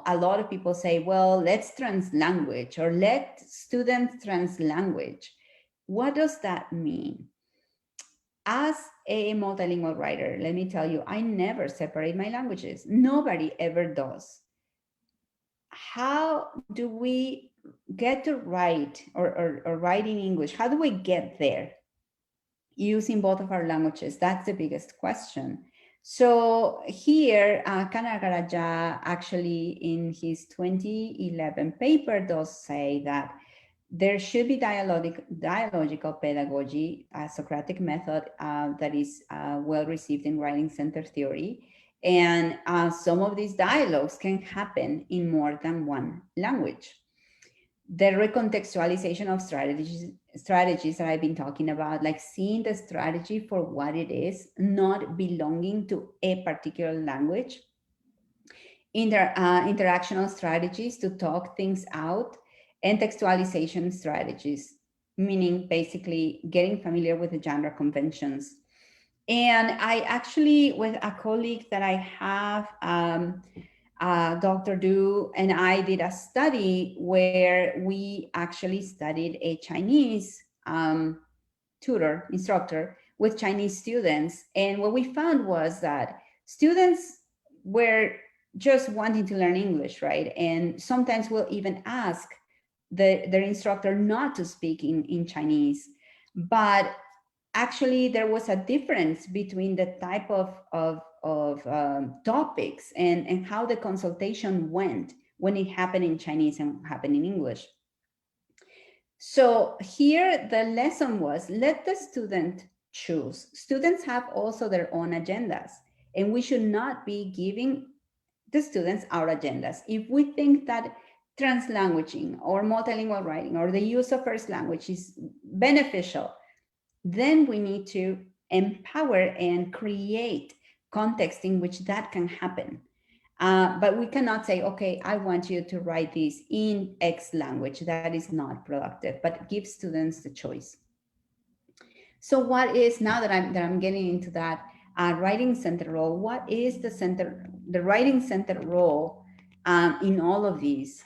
A lot of people say, well, let's translanguage, or let students translanguage. What does that mean? As a multilingual writer, let me tell you, I never separate my languages. Nobody ever does. How do we get to write or write in English? How do we get there using both of our languages? That's the biggest question. So here, Kanagaraja actually in his 2011 paper does say that there should be dialogical pedagogy, a Socratic method that is well received in writing center theory. And some of these dialogues can happen in more than one language. The recontextualization of strategies that I've been talking about, like seeing the strategy for what it is, not belonging to a particular language. Interactional strategies to talk things out, and textualization strategies, meaning basically getting familiar with the genre conventions. And I actually, with a colleague that I have, Dr. Du and I did a study where we actually studied a Chinese instructor with Chinese students. And what we found was that students were just wanting to learn English, right? And sometimes we'll even ask their instructor not to speak in Chinese. But actually, there was a difference between the type of topics and how the consultation went when it happened in Chinese and happened in English. So here the lesson was, let the student choose. Students have also their own agendas, and we should not be giving the students our agendas. If we think that translanguaging or multilingual writing or the use of first language is beneficial, then we need to empower and create context in which that can happen. But we cannot say, okay, I want you to write this in X language. That is not productive, but give students the choice. So what is, now that I'm getting into that writing center role, what is the writing center role in all of these?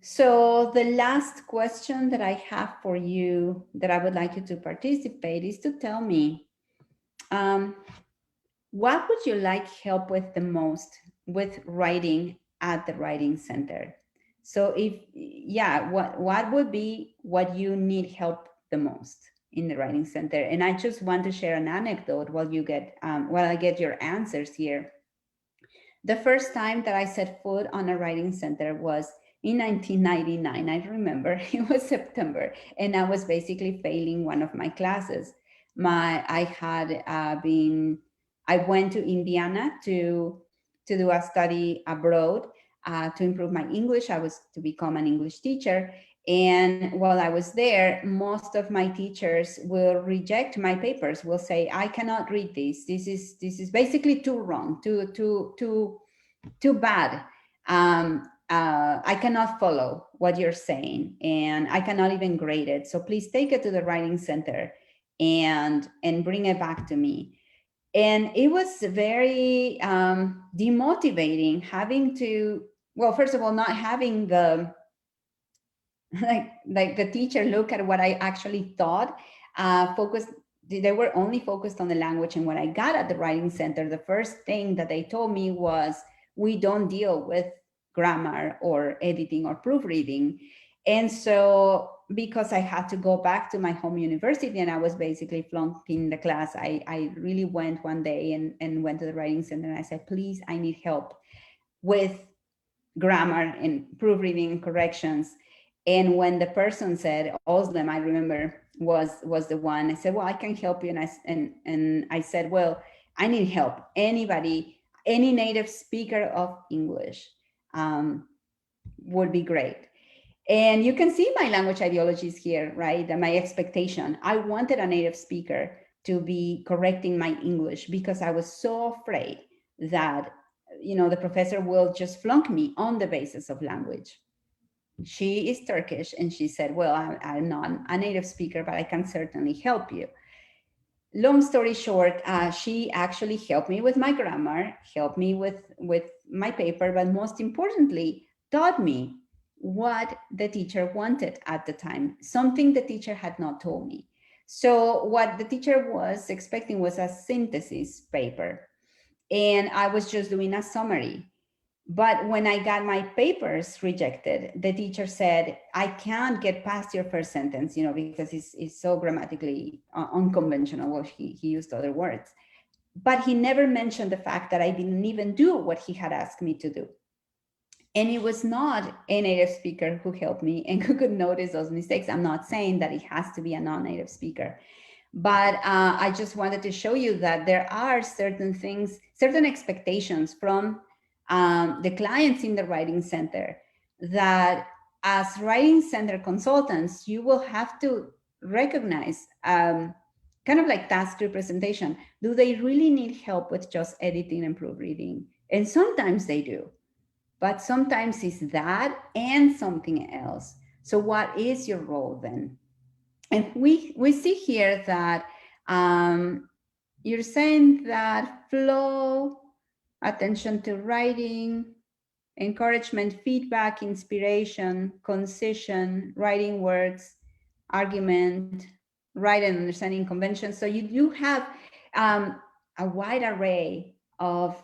So the last question that I have for you that I would like you to participate is to tell me, what would you like help with the most with writing at the writing center? So if, yeah, what would be what you need help the most in the writing center? And I just want to share an anecdote while you get, while I get your answers here. The first time that I set foot on a writing center was in 1999. I remember it was September, and I was basically failing one of my classes. I had I went to Indiana to do a study abroad to improve my English. I was to become an English teacher. And while I was there, most of my teachers will reject my papers, will say, I cannot read this. This is basically too wrong, too bad. I cannot follow what you're saying, and I cannot even grade it. So please take it to the writing center and bring it back to me. And it was very demotivating having to, well, first of all, not having the like the teacher look at what I actually thought, focused. They were only focused on the language. And when I got at the writing center, the first thing that they told me was, we don't deal with grammar or editing or proofreading. And so because I had to go back to my home university and I was basically flunking the class, I really went one day and went to the writing center and I said, please, I need help with grammar and proofreading and corrections. And when the person said, Oslam, I remember, was the one, I said, well, I can help you. And I said, well, I need help. Anybody, any native speaker of English would be great. And you can see my language ideologies here, right? And my expectation. I wanted a native speaker to be correcting my English because I was so afraid that, you know, the professor will just flunk me on the basis of language. She is Turkish, and she said, well, I'm not a native speaker, but I can certainly help you. Long story short, she actually helped me with my grammar, helped me with my paper, but most importantly, taught me what the teacher wanted at the time, something the teacher had not told me. So what the teacher was expecting was a synthesis paper, and I was just doing a summary. But when I got my papers rejected, the teacher said, I can't get past your first sentence, you know, because it's so grammatically unconventional. Well, he used other words. But he never mentioned the fact that I didn't even do what he had asked me to do. And it was not a native speaker who helped me and who could notice those mistakes. I'm not saying that it has to be a non-native speaker. But I just wanted to show you that there are certain things, certain expectations from the clients in the writing center that as writing center consultants, you will have to recognize, kind of like task representation. Do they really need help with just editing and proofreading? And sometimes they do, but sometimes it's that and something else. So what is your role then? And we see here that you're saying that flow, attention to writing, encouragement, feedback, inspiration, concision, writing words, argument, right and understanding conventions. So you do have a wide array of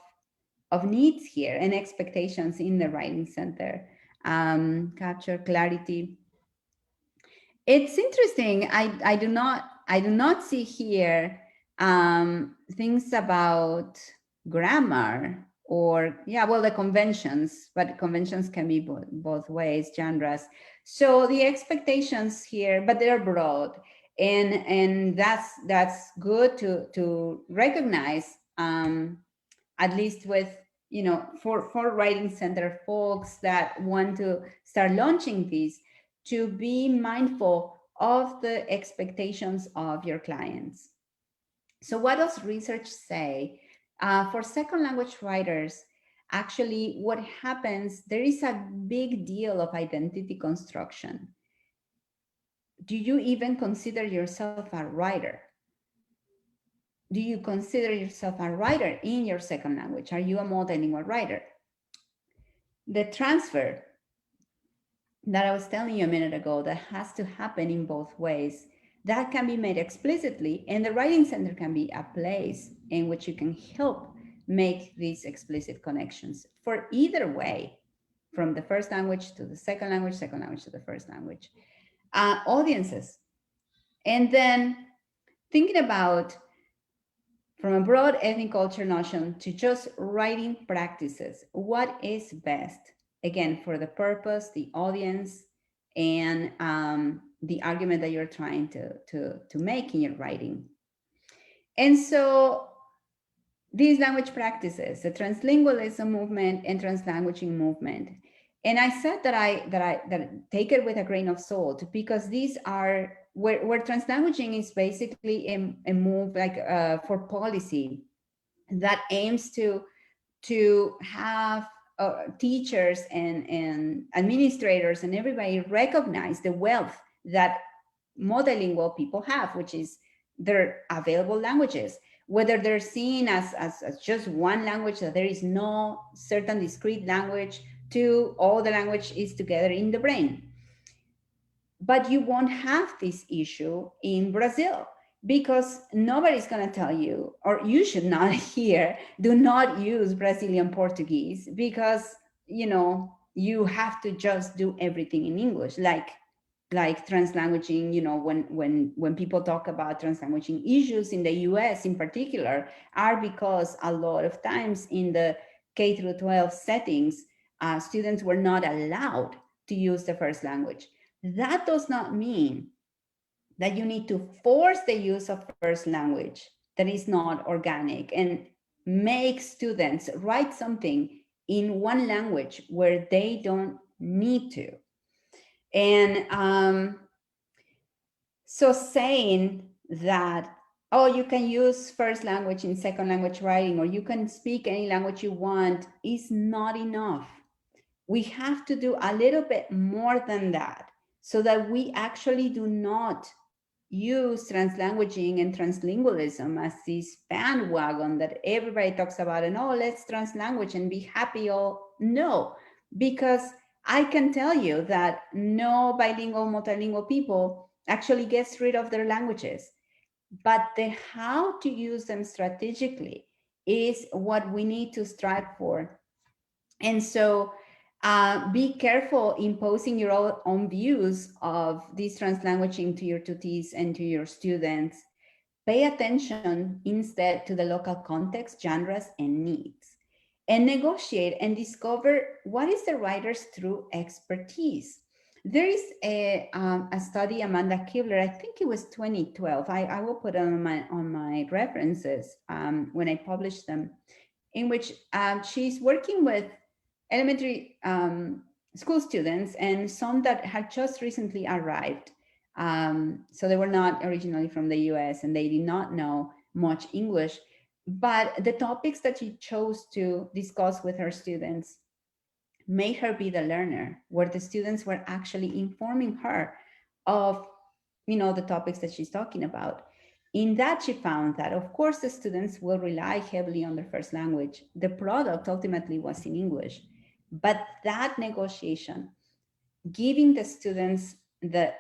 needs here and expectations in the writing center. Capture clarity. It's interesting. I do not see here things about grammar or, yeah, well, the conventions, but conventions can be both ways, genres. So the expectations here, but they're broad, and that's good to recognize, at least with, you know, for writing center folks that want to start launching these, to be mindful of the expectations of your clients. So what does research say? For second language writers, actually what happens, there is a big deal of identity construction. Do you even consider yourself a writer? do you consider yourself a writer in your second language? Are you a multilingual writer? The transfer that I was telling you a minute ago that has to happen in both ways, that can be made explicitly, and the writing center can be a place in which you can help make these explicit connections for either way, from the first language to the second language to the first language. Audiences. And then thinking about from a broad ethnic culture notion to just writing practices, what is best? Again, for the purpose, the audience, and the argument that you're trying to make in your writing. And so these language practices, the translingualism movement and translanguaging movement. And I said that I take it with a grain of salt, because these are where translanguaging is basically a move like for policy that aims to have teachers and administrators and everybody recognize the wealth that multilingual people have, which is their available languages, whether they're seen as just one language, that there is no certain discrete language, to all the language is together in the brain. But you won't have this issue in Brazil, because nobody's going to tell you, or you should not hear, do not use Brazilian Portuguese, because you have to just do everything in English, like translanguaging. When people talk about translanguaging issues in the US in particular, are because a lot of times in the K through 12 settings, students were not allowed to use the first language. That does not mean that you need to force the use of first language that is not organic, and make students write something in one language where they don't need to. And so saying that, oh, you can use first language in second language writing, or you can speak any language you want, is not enough. We have to do a little bit more than that, so that we actually do not use translanguaging and translingualism as this bandwagon that everybody talks about, and oh, let's translanguage and be happy. No, because I can tell you that no bilingual, multilingual people actually gets rid of their languages, but the how to use them strategically is what we need to strive for. And so be careful imposing your own views of this translanguaging to your tutees and to your students. Pay attention instead to the local context, genres, and needs, and negotiate and discover what is the writer's true expertise. There is a study, Amanda Kibler, I think it was 2012. I will put it on my references when I publish them, in which she's working with elementary school students and some that had just recently arrived. So they were not originally from the US and they did not know much English, but the topics that she chose to discuss with her students made her be the learner, where the students were actually informing her of the topics that she's talking about. In that, she found that, of course, the students will rely heavily on their first language. The product ultimately was in English, but that negotiation, giving the students the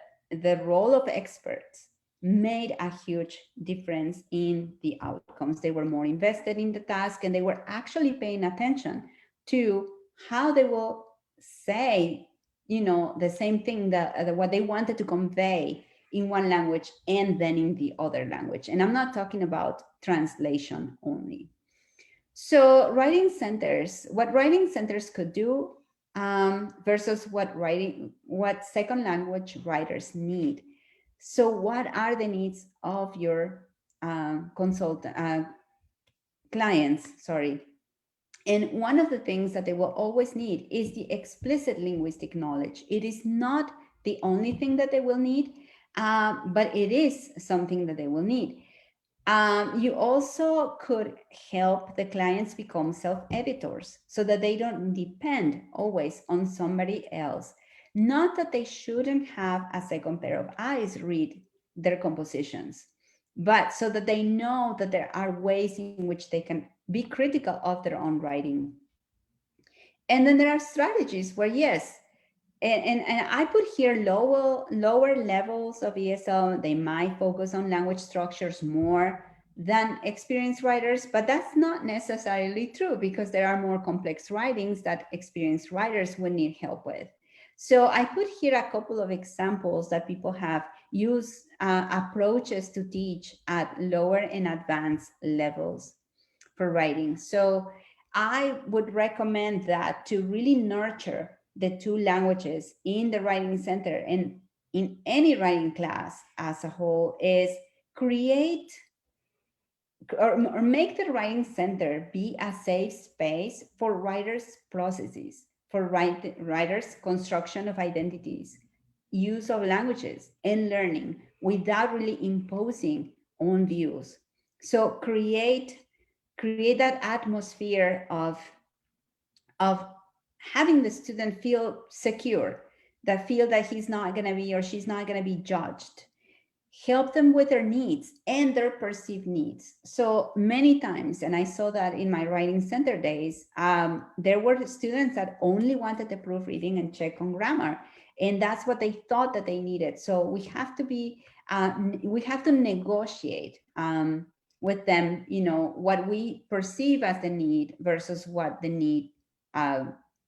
role of experts, made a huge difference in the outcomes. They were more invested in the task, and they were actually paying attention to how they will say, the same thing, that what they wanted to convey in one language and then in the other language. And I'm not talking about translation only. So what writing centers could do versus what second language writers need. So what are the needs of your clients, And one of the things that they will always need is the explicit linguistic knowledge. It is not the only thing that they will need, but it is something that they will need. You also could help the clients become self-editors so that they don't depend always on somebody else. Not that they shouldn't have a second pair of eyes read their compositions, but so that they know that there are ways in which they can be critical of their own writing. And then there are strategies where, yes, and I put here lower levels of ESL, they might focus on language structures more than experienced writers, but that's not necessarily true because there are more complex writings that experienced writers would need help with. So I put here a couple of examples that people have used approaches to teach at lower and advanced levels for writing. So I would recommend that to really nurture the two languages in the writing center and in any writing class as a whole is create or make the writing center be a safe space for writers' processes, for writers' construction of identities, use of languages, and learning without really imposing own views. So create that atmosphere of having the student feel secure, that feel that he's not going to be or she's not going to be judged. Help them with their needs and their perceived needs. So many times, and I saw that in my writing center days, there were students that only wanted the proofreading and check on grammar, and that's what they thought that they needed. So we have to negotiate with them, what we perceive as the need versus what the need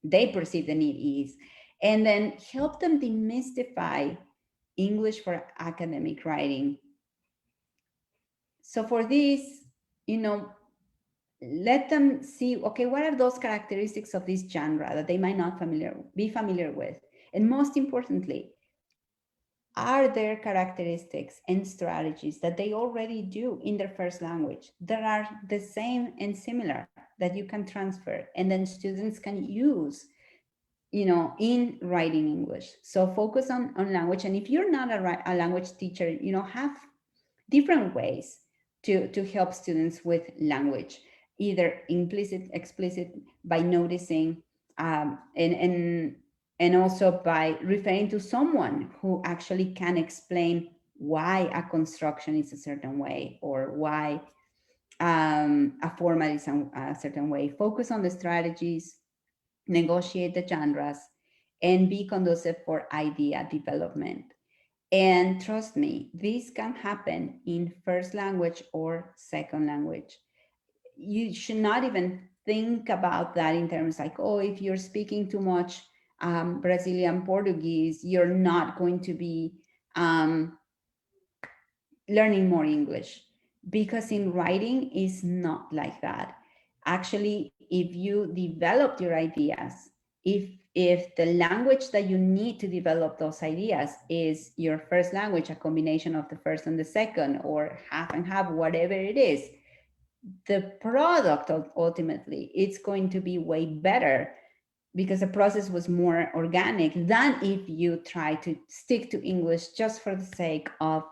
they perceive the need is, and then help them demystify English for academic writing. So for this, let them see, okay, what are those characteristics of this genre that they might not be familiar with? And most importantly, are there characteristics and strategies that they already do in their first language that are the same and similar that you can transfer and then students can use in writing English? So focus on language. And if you're not a language teacher, have different ways to help students with language, either implicit, explicit, by noticing, and also by referring to someone who actually can explain why a construction is a certain way or why a format is a certain way. Focus on the strategies, negotiate the genres, and be conducive for idea development. And trust me, this can happen in first language or second language. You should not even think about that in terms like, oh, if you're speaking too much Brazilian Portuguese, you're not going to be learning more English. Because in writing is not like that. Actually, if you develop your ideas, if the language that you need to develop those ideas is your first language, a combination of the first and the second, or half and half, whatever it is, the product ultimately, it's going to be way better because the process was more organic than if you try to stick to English just for the sake of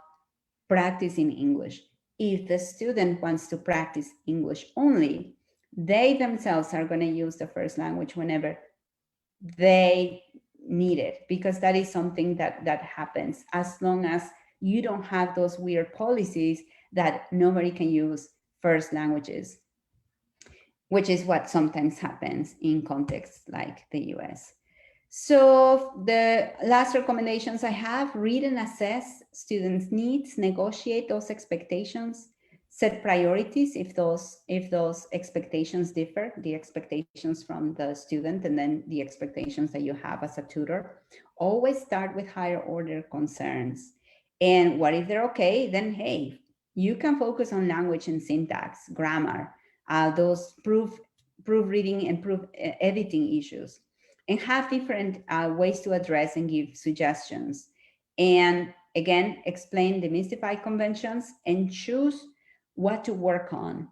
practicing English. If the student wants to practice English only, they themselves are going to use the first language whenever they need it, because that is something that happens as long as you don't have those weird policies that nobody can use first languages, which is what sometimes happens in contexts like the US. So the last recommendations I have: read and assess students' needs, negotiate those expectations, set priorities if those expectations differ, the expectations from the student and then the expectations that you have as a tutor. Always start with higher order concerns. And what if they're okay? Then hey, you can focus on language and syntax, grammar, those proofreading and proof editing issues, and have different ways to address and give suggestions. And again, explain, demystify conventions, and choose what to work on.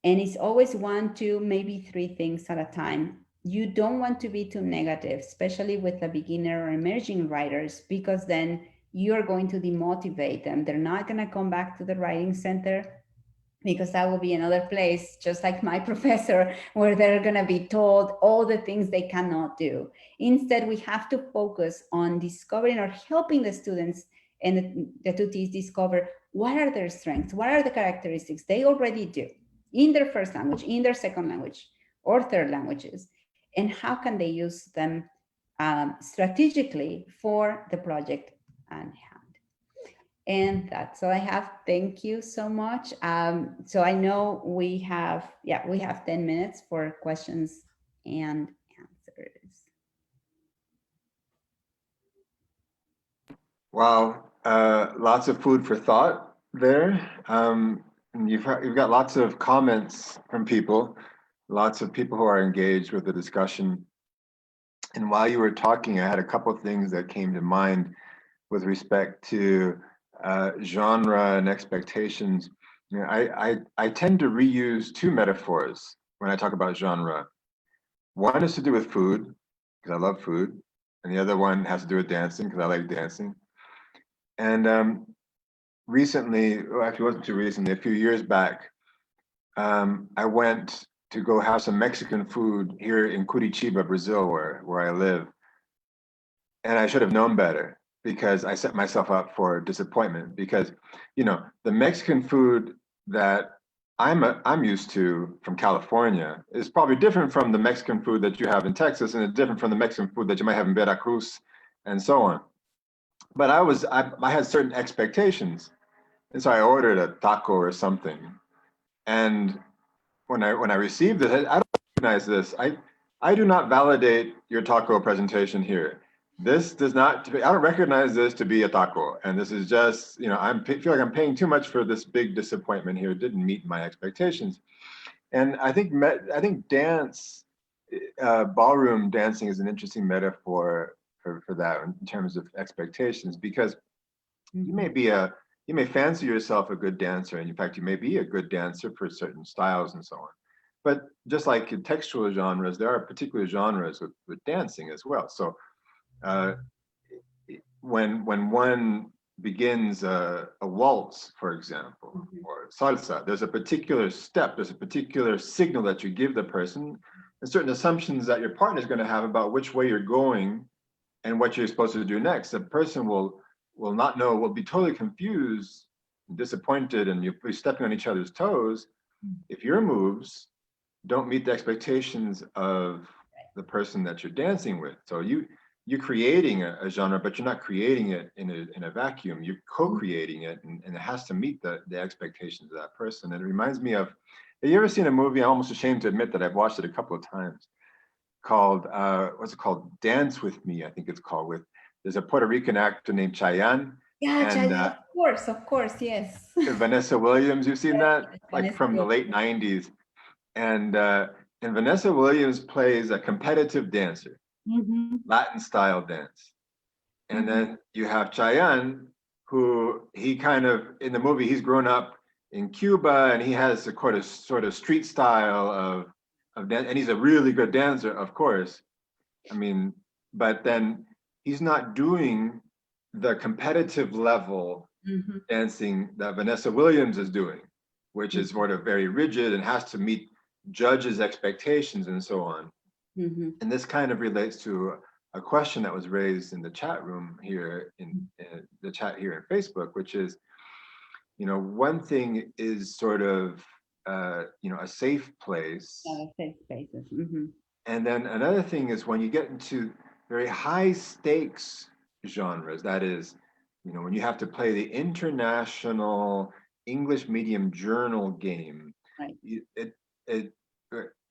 And it's always 1, 2, maybe 3 things at a time. You don't want to be too negative, especially with the beginner or emerging writers, because then you're going to demotivate them. They're not going to come back to the writing center, because that will be another place, just like my professor, where they're going to be told all the things they cannot do. Instead, we have to focus on discovering or helping the students and the tutees discover what are their strengths? What are the characteristics they already do in their first language, in their second language, or third languages, and how can they use them strategically for the project at hand. And that's all I have. Thank you so much. So I know we have 10 minutes for questions and answers. Wow, lots of food for thought there. And you've got lots of comments from people, lots of people who are engaged with the discussion. And while you were talking, I had a couple of things that came to mind with respect to genre and expectations. You know, I tend to reuse two metaphors when I talk about genre. One is to do with food, because I love food, and the other one has to do with dancing, because I like dancing. And recently, well, actually, it wasn't too recently, a few years back, I went to go have some Mexican food here in Curitiba, Brazil, where I live. And I should have known better, because I set myself up for disappointment, because, you know, the Mexican food that I'm used to from California is probably different from the Mexican food that you have in Texas, and it's different from the Mexican food that you might have in Veracruz, and so on. But I had certain expectations, and so I ordered a taco or something. And when I received it, I don't recognize this. I do not validate your taco presentation here. This does not. I don't recognize this to be a taco, and this is just, you know, I feel like I'm paying too much for this big disappointment here. It didn't meet my expectations, and I think dance, ballroom dancing is an interesting metaphor for that in terms of expectations, because you may fancy yourself a good dancer, and in fact you may be a good dancer for certain styles and so on. But just like in textual genres, there are particular genres with dancing as well. So when one begins a waltz, for example, or salsa, there's a particular step, there's a particular signal that you give the person, and certain assumptions that your partner is going to have about which way you're going and what you're supposed to do next. The person will not know, will be totally confused, disappointed, and you'll be stepping on each other's toes if your moves don't meet the expectations of the person that you're dancing with. So you're creating a genre, but you're not creating it in a vacuum. You're co-creating it, and it has to meet the expectations of that person. And it reminds me of, have you ever seen a movie? I'm almost ashamed to admit that I've watched it a couple of times, called what's it called? Dance with Me, I think it's called. There's a Puerto Rican actor named Chayanne. Yeah, and, of course, yes. Vanessa Williams, you've seen that, like from the late 90s. And Vanessa Williams plays a competitive dancer, Latin style dance. And then you have Chayanne, who he kind of, in the movie, he's grown up in Cuba, and he has a sort of street style of dance, and he's a really good dancer, of course. I mean, but then he's not doing the competitive level dancing that Vanessa Williams is doing, which is sort of very rigid and has to meet judges' expectations and so on. And this kind of relates to a question that was raised in the chat room here, in the chat here in Facebook, which is, you know, one thing is sort of, you know, a safe place. Yeah, safe spaces. And then another thing is when you get into very high stakes genres, that is, you know, when you have to play the international English medium journal game, right.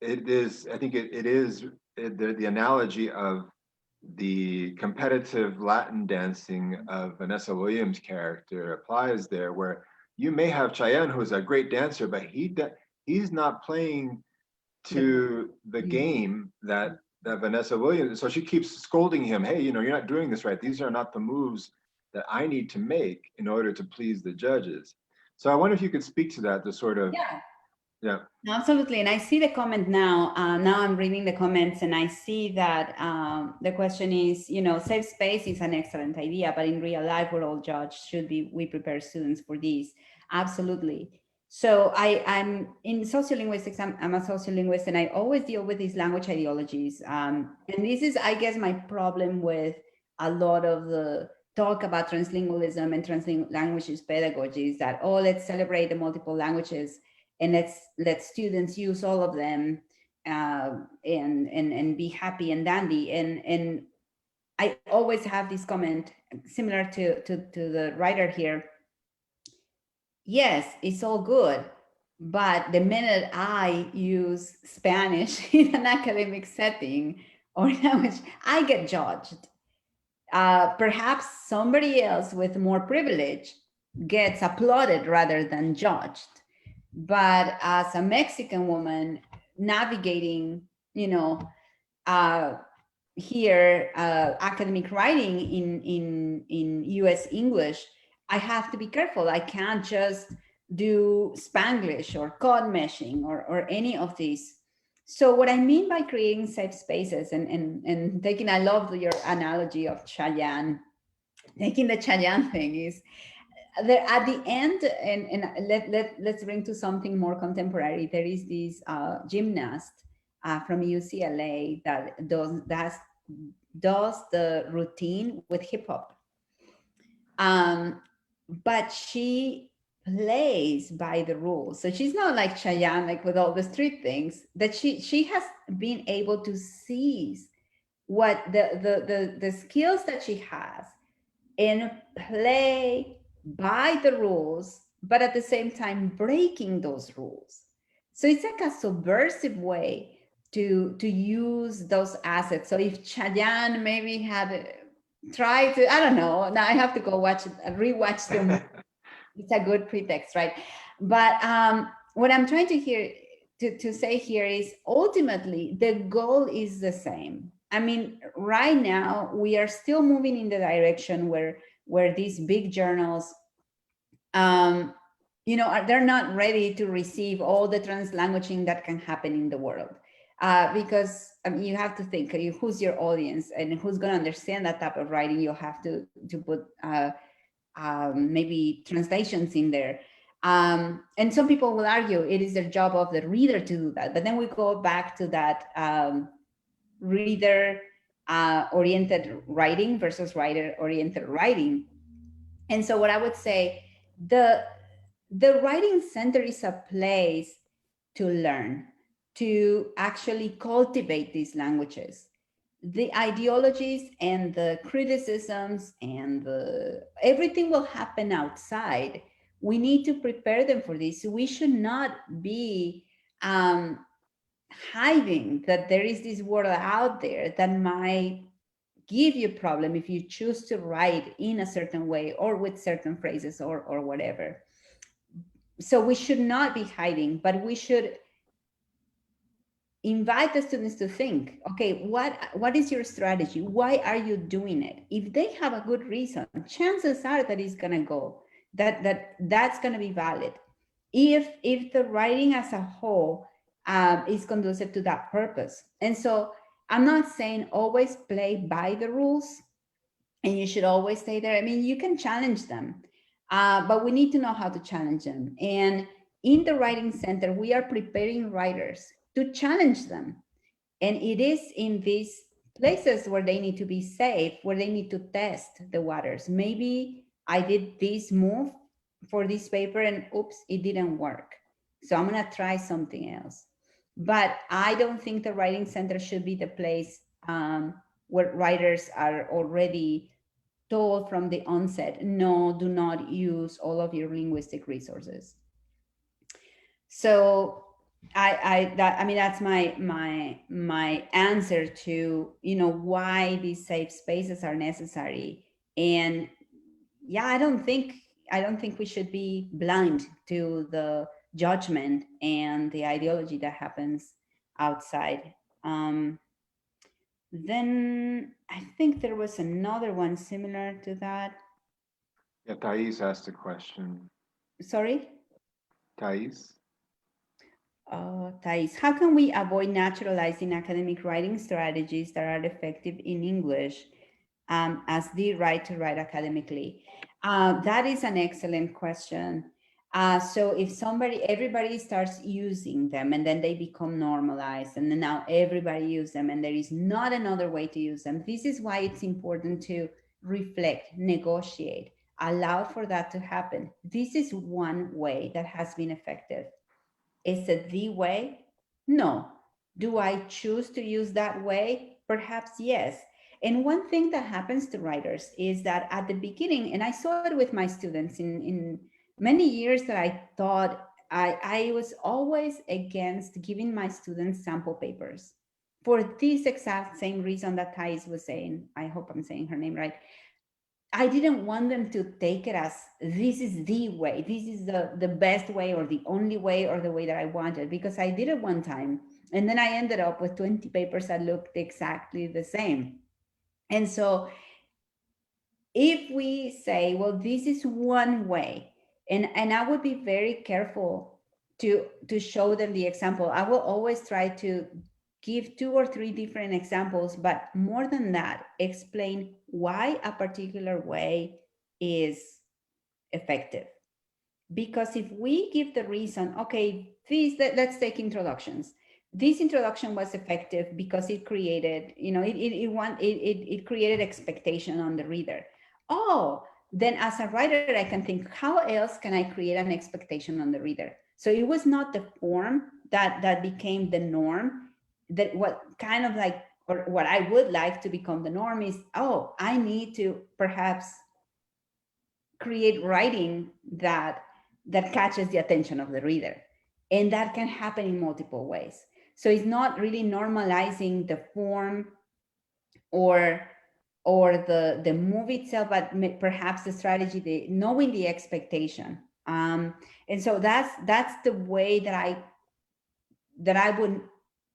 It is, I think it is the analogy of the competitive Latin dancing of Vanessa Williams' character applies there, where you may have Chayanne, who's a great dancer, but he's not playing to the game that Vanessa Williams. So she keeps scolding him, hey, you know, you're not doing this right. These are not the moves that I need to make in order to please the judges. So I wonder if you could speak to that, the sort of, yeah. Absolutely. And I see the comment now. Now I'm reading the comments, and I see that the question is, you know, safe space is an excellent idea, but in real life, we're all judged. Should we prepare students for this? Absolutely. So I'm in sociolinguistics, I'm a sociolinguist, and I always deal with these language ideologies. And this is, I guess, my problem with a lot of the talk about translingualism and translanguages pedagogies, that, oh, let's celebrate the multiple languages and let students use all of them, and be happy and dandy. And I always have this comment similar to the writer here. Yes, it's all good, but the minute I use Spanish in an academic setting or language, I get judged. Perhaps somebody else with more privilege gets applauded rather than judged. But as a Mexican woman navigating, uh, here academic writing in US English, I have to be careful. I can't just do Spanglish or code meshing or any of these. So what I mean by creating safe spaces and taking, I love your analogy of Chayanne, taking the Chayanne thing is there at the end, and let's bring to something more contemporary. There is this gymnast from UCLA that does the routine with hip hop. But she plays by the rules. So she's not like Chayanne, like with all the street things, that she has been able to seize what the skills that she has and play by the rules, but at the same time breaking those rules. So it's like a subversive way to use those assets. So if Chayanne maybe had tried to, I don't know, now I have to go rewatch them. It's a good pretext, right? But what I'm trying to say here is ultimately the goal is the same. I mean, right now we are still moving in the direction where these big journals, they're not ready to receive all the translanguaging that can happen in the world. Because you have to think, who's your audience and who's going to understand that type of writing. You have to put maybe translations in there. And some people will argue it is the job of the reader to do that. But then we go back to that reader oriented writing versus writer oriented writing. And so what I would say, the writing center is a place to learn, to actually cultivate these languages. The ideologies and the criticisms and everything will happen outside. We need to prepare them for this. We should not be hiding that there is this world out there that might give you a problem if you choose to write in a certain way or with certain phrases or whatever. So we should not be hiding, but we should invite the students to think, okay, what is your strategy? Why are you doing it? If they have a good reason, chances are that it's going to go, that's going to be valid. If the writing as a whole is conducive to that purpose. And so I'm not saying always play by the rules and you should always stay there. I mean, you can challenge them, but we need to know how to challenge them. And in the Writing Center, we are preparing writers to challenge them. And it is in these places where they need to be safe, where they need to test the waters. Maybe I did this move for this paper and oops, it didn't work. So I'm gonna try something else. But I don't think the Writing Center should be the place where writers are already told from the onset, no, do not use all of your linguistic resources. So that's my answer to why these safe spaces are necessary. And yeah, I don't think we should be blind to the judgment and the ideology that happens outside. Then I think there was another one similar to that. Yeah, Thais asked a question. Sorry? Thais? Thais, how can we avoid naturalizing academic writing strategies that are effective in English as the right to write academically? That is an excellent question. So if everybody starts using them and then they become normalized and then now everybody uses them and there is not another way to use them, this is why it's important to reflect, negotiate, allow for that to happen. This is one way that has been effective. Is it the way? No. Do I choose to use that way? Perhaps yes. And one thing that happens to writers is that at the beginning, and I saw it with my students in many years that I thought I was always against giving my students sample papers for this exact same reason that Thais was saying. I hope I'm saying her name right. I didn't want them to take it as this is the way, this is the best way or the only way or the way that I wanted, because I did it one time and then I ended up with 20 papers that looked exactly the same. And so if we say, well, this is one way, and I would be very careful to show them the example. I will always try to give 2 or 3 different examples, but more than that, explain why a particular way is effective. Because if we give the reason, okay, let's take introductions. This introduction was effective because it created, it created expectation on the reader. Oh, then as a writer, I can think, how else can I create an expectation on the reader? So it was not the form that became the norm. That what kind of like, or what I would like to become the norm is, oh, I need to perhaps create writing that catches the attention of the reader, and that can happen in multiple ways. So it's not really normalizing the form or the movie itself, but perhaps the strategy, the knowing the expectation. And so that's the way that I would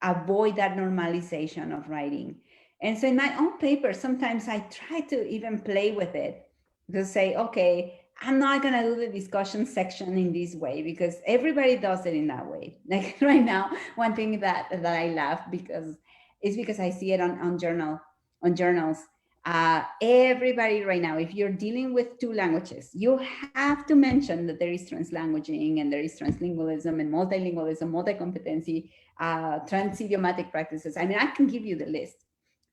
avoid that normalization of writing. And so in my own paper, sometimes I try to even play with it to say, okay, I'm not going to do the discussion section in this way because everybody does it in that way. Like right now, one thing that I laugh because is because I see it on journals. Everybody right now, if you're dealing with 2 languages, you have to mention that there is translanguaging and there is translingualism and multilingualism, multi-competency, transidiomatic practices. I mean, I can give you the list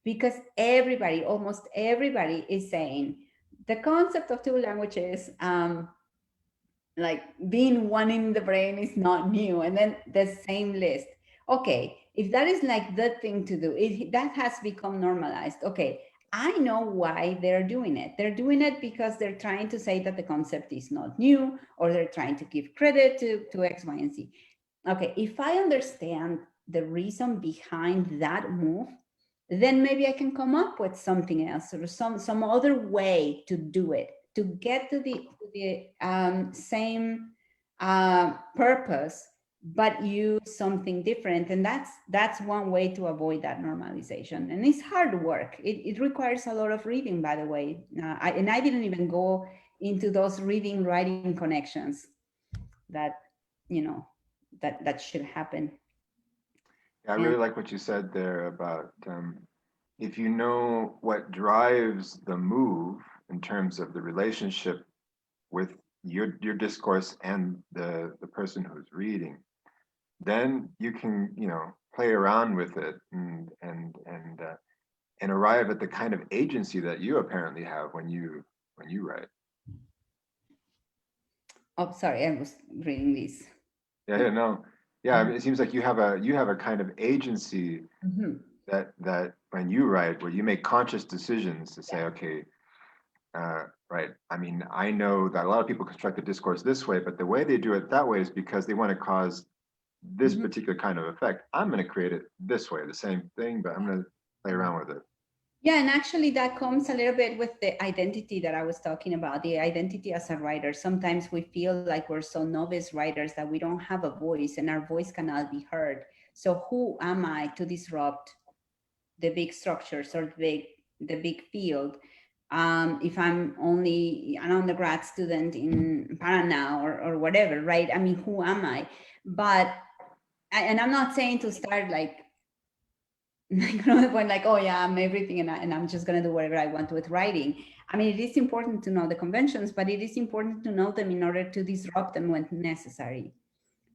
because everybody, almost everybody is saying the concept of 2 languages, like being one in the brain is not new. And then the same list. Okay, if that is like the thing to do, that has become normalized. Okay, I know why they're doing it. They're doing it because they're trying to say that the concept is not new, or they're trying to give credit to X, Y, and Z. Okay, if I understand the reason behind that move, then maybe I can come up with something else or some other way to do it, to get to the same purpose, but use something different. And that's one way to avoid that normalization. And it's hard work. It requires a lot of reading, by the way. And I didn't even go into those reading, writing connections that, that should happen. Yeah, I really like what you said there about if you know what drives the move in terms of the relationship with your discourse and the person who's reading, then you can play around with it and arrive at the kind of agency that you apparently have when you write. Oh, sorry, I was reading this. Yeah, no. Yeah, I mean, it seems like you have a kind of agency Mm-hmm. that when you write, where you make conscious decisions to say, okay, right. I mean, I know that a lot of people construct the discourse this way, but the way they do it that way is because they want to cause this Mm-hmm. particular kind of effect. I'm going to create it this way, the same thing, but I'm going to play around with it. Yeah, and actually that comes a little bit with the identity that I was talking about, the identity as a writer. Sometimes we feel like we're so novice writers that we don't have a voice and our voice cannot be heard. So who am I to disrupt the big structures or the big field? If I'm only an undergrad student in Paraná or whatever, right? I mean, who am I? But, and I'm not saying to start like, when like, oh yeah, I'm everything and I'm just going to do whatever I want with writing. I mean, it is important to know the conventions, but it is important to know them in order to disrupt them when necessary,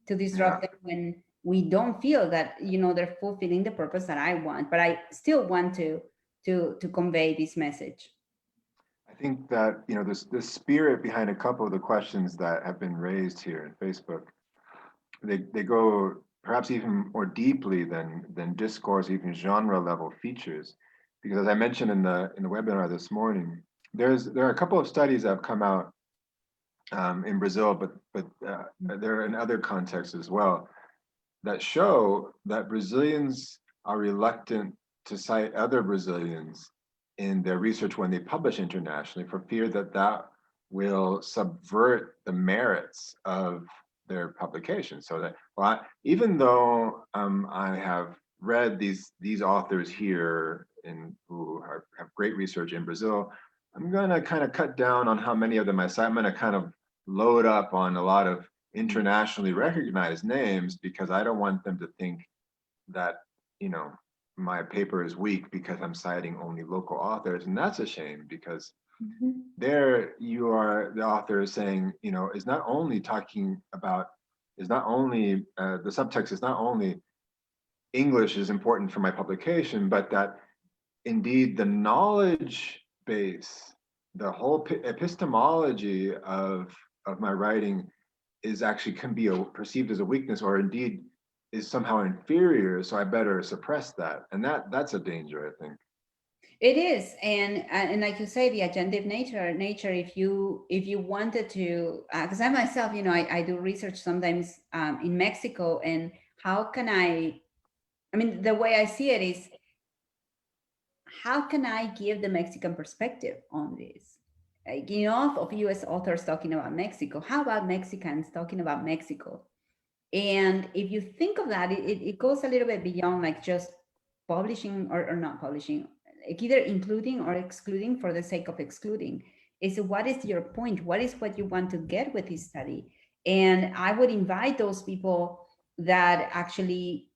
to disrupt them when we don't feel that, they're fulfilling the purpose that I want, but I still want to convey this message. think that, you know, this spirit behind a couple of the questions that have been raised here in Facebook, they go perhaps even more deeply than discourse, even genre level features. Because as I mentioned in the webinar this morning, there are a couple of studies that have come out in Brazil, but there are in other contexts as well, that show that Brazilians are reluctant to cite other Brazilians in their research when they publish internationally, for fear that that will subvert the merits of their publication. So that, well, even though I have read these authors here who have great research in Brazil, I'm going to kind of cut down on how many of them I cite. I'm going to kind of load up on a lot of internationally recognized names, because I don't want them to think that, you know, my paper is weak because I'm citing only local authors. And that's a shame, because there you are, the author is saying, you know, is not only talking about, is not only, the subtext is not only English is important for my publication, but that indeed the knowledge base, the whole epistemology of my writing is actually can be perceived as a weakness, or indeed is somehow inferior, so I better suppress that. And that's a danger, I think. It is, and like you say, the agentive nature. If you wanted to, because I myself, you know, I do research sometimes in Mexico, and how can I mean, the way I see it is, how can I give the Mexican perspective on this? Like, you know, of US authors talking about Mexico, how about Mexicans talking about Mexico? And if you think of that, it goes a little bit beyond like just publishing or not publishing, like either including or excluding for the sake of excluding. Is what is your point? What is what you want to get with this study? And I would invite those people that actually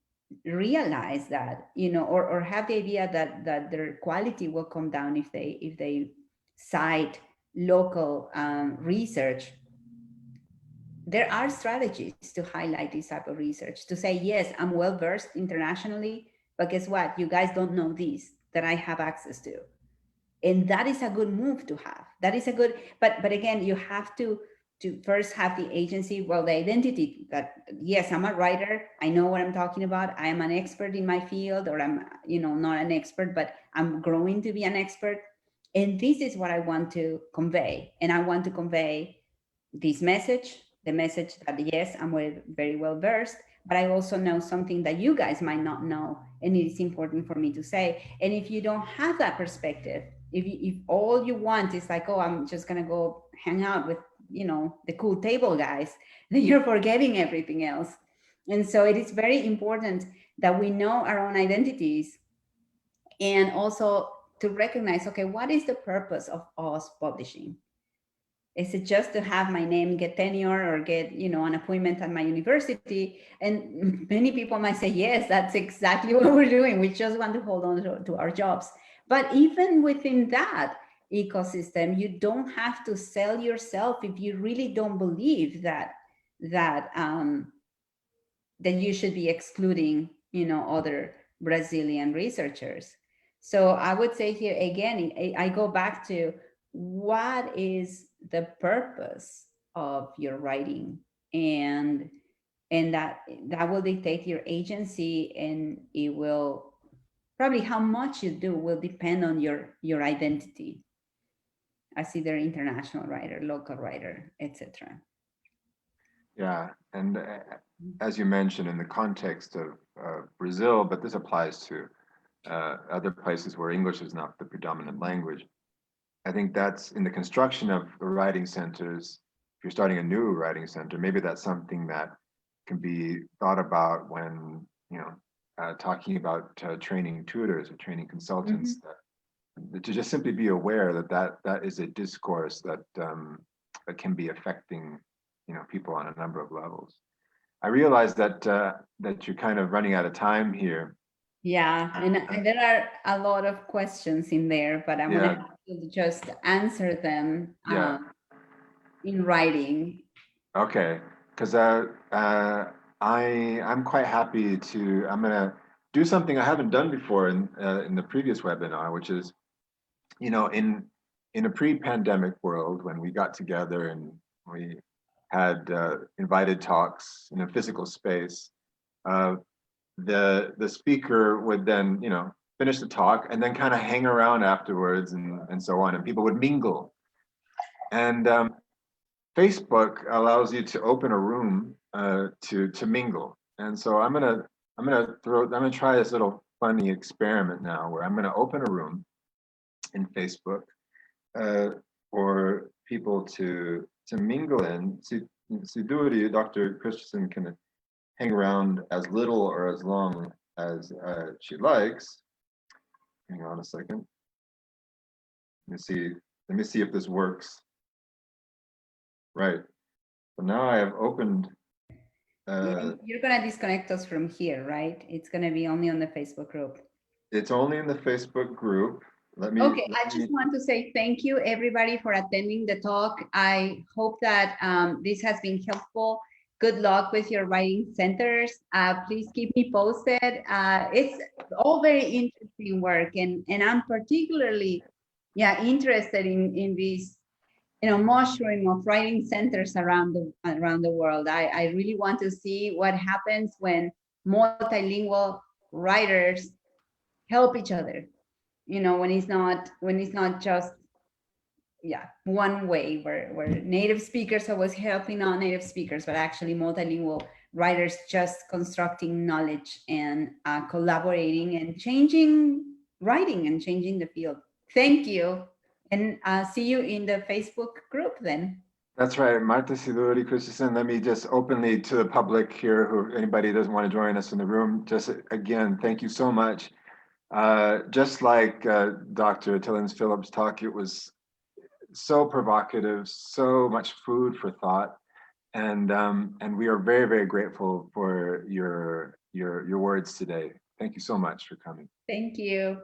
realize that, you know, or have the idea that their quality will come down if they cite local research. There are strategies to highlight this type of research, to say, yes, I'm well versed internationally, but guess what? You guys don't know these that I have access to. And that is a good move to have. That is a good, but again, you have to first have the agency, well, the identity that, yes, I'm a writer, I know what I'm talking about, I am an expert in my field, or I'm, you know, not an expert, but I'm growing to be an expert. And this is what I want to convey. And I want to convey this message, the message that, yes, I'm very well versed, but I also know something that you guys might not know, and it is important for me to say. And if you don't have that perspective, if all you want is like, oh, I'm just gonna go hang out with, you know, the cool table guys, then you're forgetting everything else. And so it is very important that we know our own identities, and also to recognize, okay, what is the purpose of us publishing? Is it just to have my name get tenure or get, you know, an appointment at my university? And many people might say, yes, that's exactly what we're doing. We just want to hold on to our jobs. But even within that ecosystem, you don't have to sell yourself if you really don't believe that you should be excluding, you know, other Brazilian researchers. So I would say here again, I go back to, what is the purpose of your writing? And that will dictate your agency, and it will probably, how much you do will depend on your identity as either international writer, local writer, etc. Yeah, and as you mentioned, in the context of Brazil, but this applies to other places where English is not the predominant language. I think that's in the construction of the writing centers. If you're starting a new writing center, maybe that's something that can be thought about when, you know, talking about training tutors or training consultants. That to just simply be aware that is a discourse that that can be affecting, you know, people on a number of levels. I realize that that you're kind of running out of time here. Yeah, and there are a lot of questions in there, but I'm gonna have to just answer them in writing. Okay, because I'm quite happy to. I'm gonna do something I haven't done before in the previous webinar, which is, you know, in in a pre-pandemic world, when we got together and we had invited talks in a physical space, the speaker would then, finish the talk and then kind of hang around afterwards and so on, and people would mingle. And Facebook allows you to open a room to mingle. And so I'm gonna try this little funny experiment now, where I'm gonna open a room in Facebook for people to mingle in. Sidury, Dr. Christiansen can hang around as little or as long as she likes. Hang on a second. Let me see if this works. Right. So now I have opened. You're going to disconnect us from here, right? It's going to be only on the Facebook group. It's only in the Facebook group. Okay, I just want to say thank you, everybody, for attending the talk. I hope that this has been helpful. Good luck with your writing centers. Please keep me posted. It's all very interesting work, and I'm particularly, interested in this, mushroom of writing centers around the world. I really want to see what happens when multilingual writers help each other. When it's not just one way, where native speakers are always helping non-native speakers, but actually multilingual writers just constructing knowledge and collaborating and changing writing and changing the field. Thank you, and see you in the Facebook group then. That's right, Marta Sidury Christiansen. Let me just openly to the public here, who anybody doesn't want to join us in the room, just again, thank you so much. Just like Dr. Tillins Phillips' talk, it was so provocative, so much food for thought, and we are very, very grateful for your words today. Thank you so much for coming. Thank you.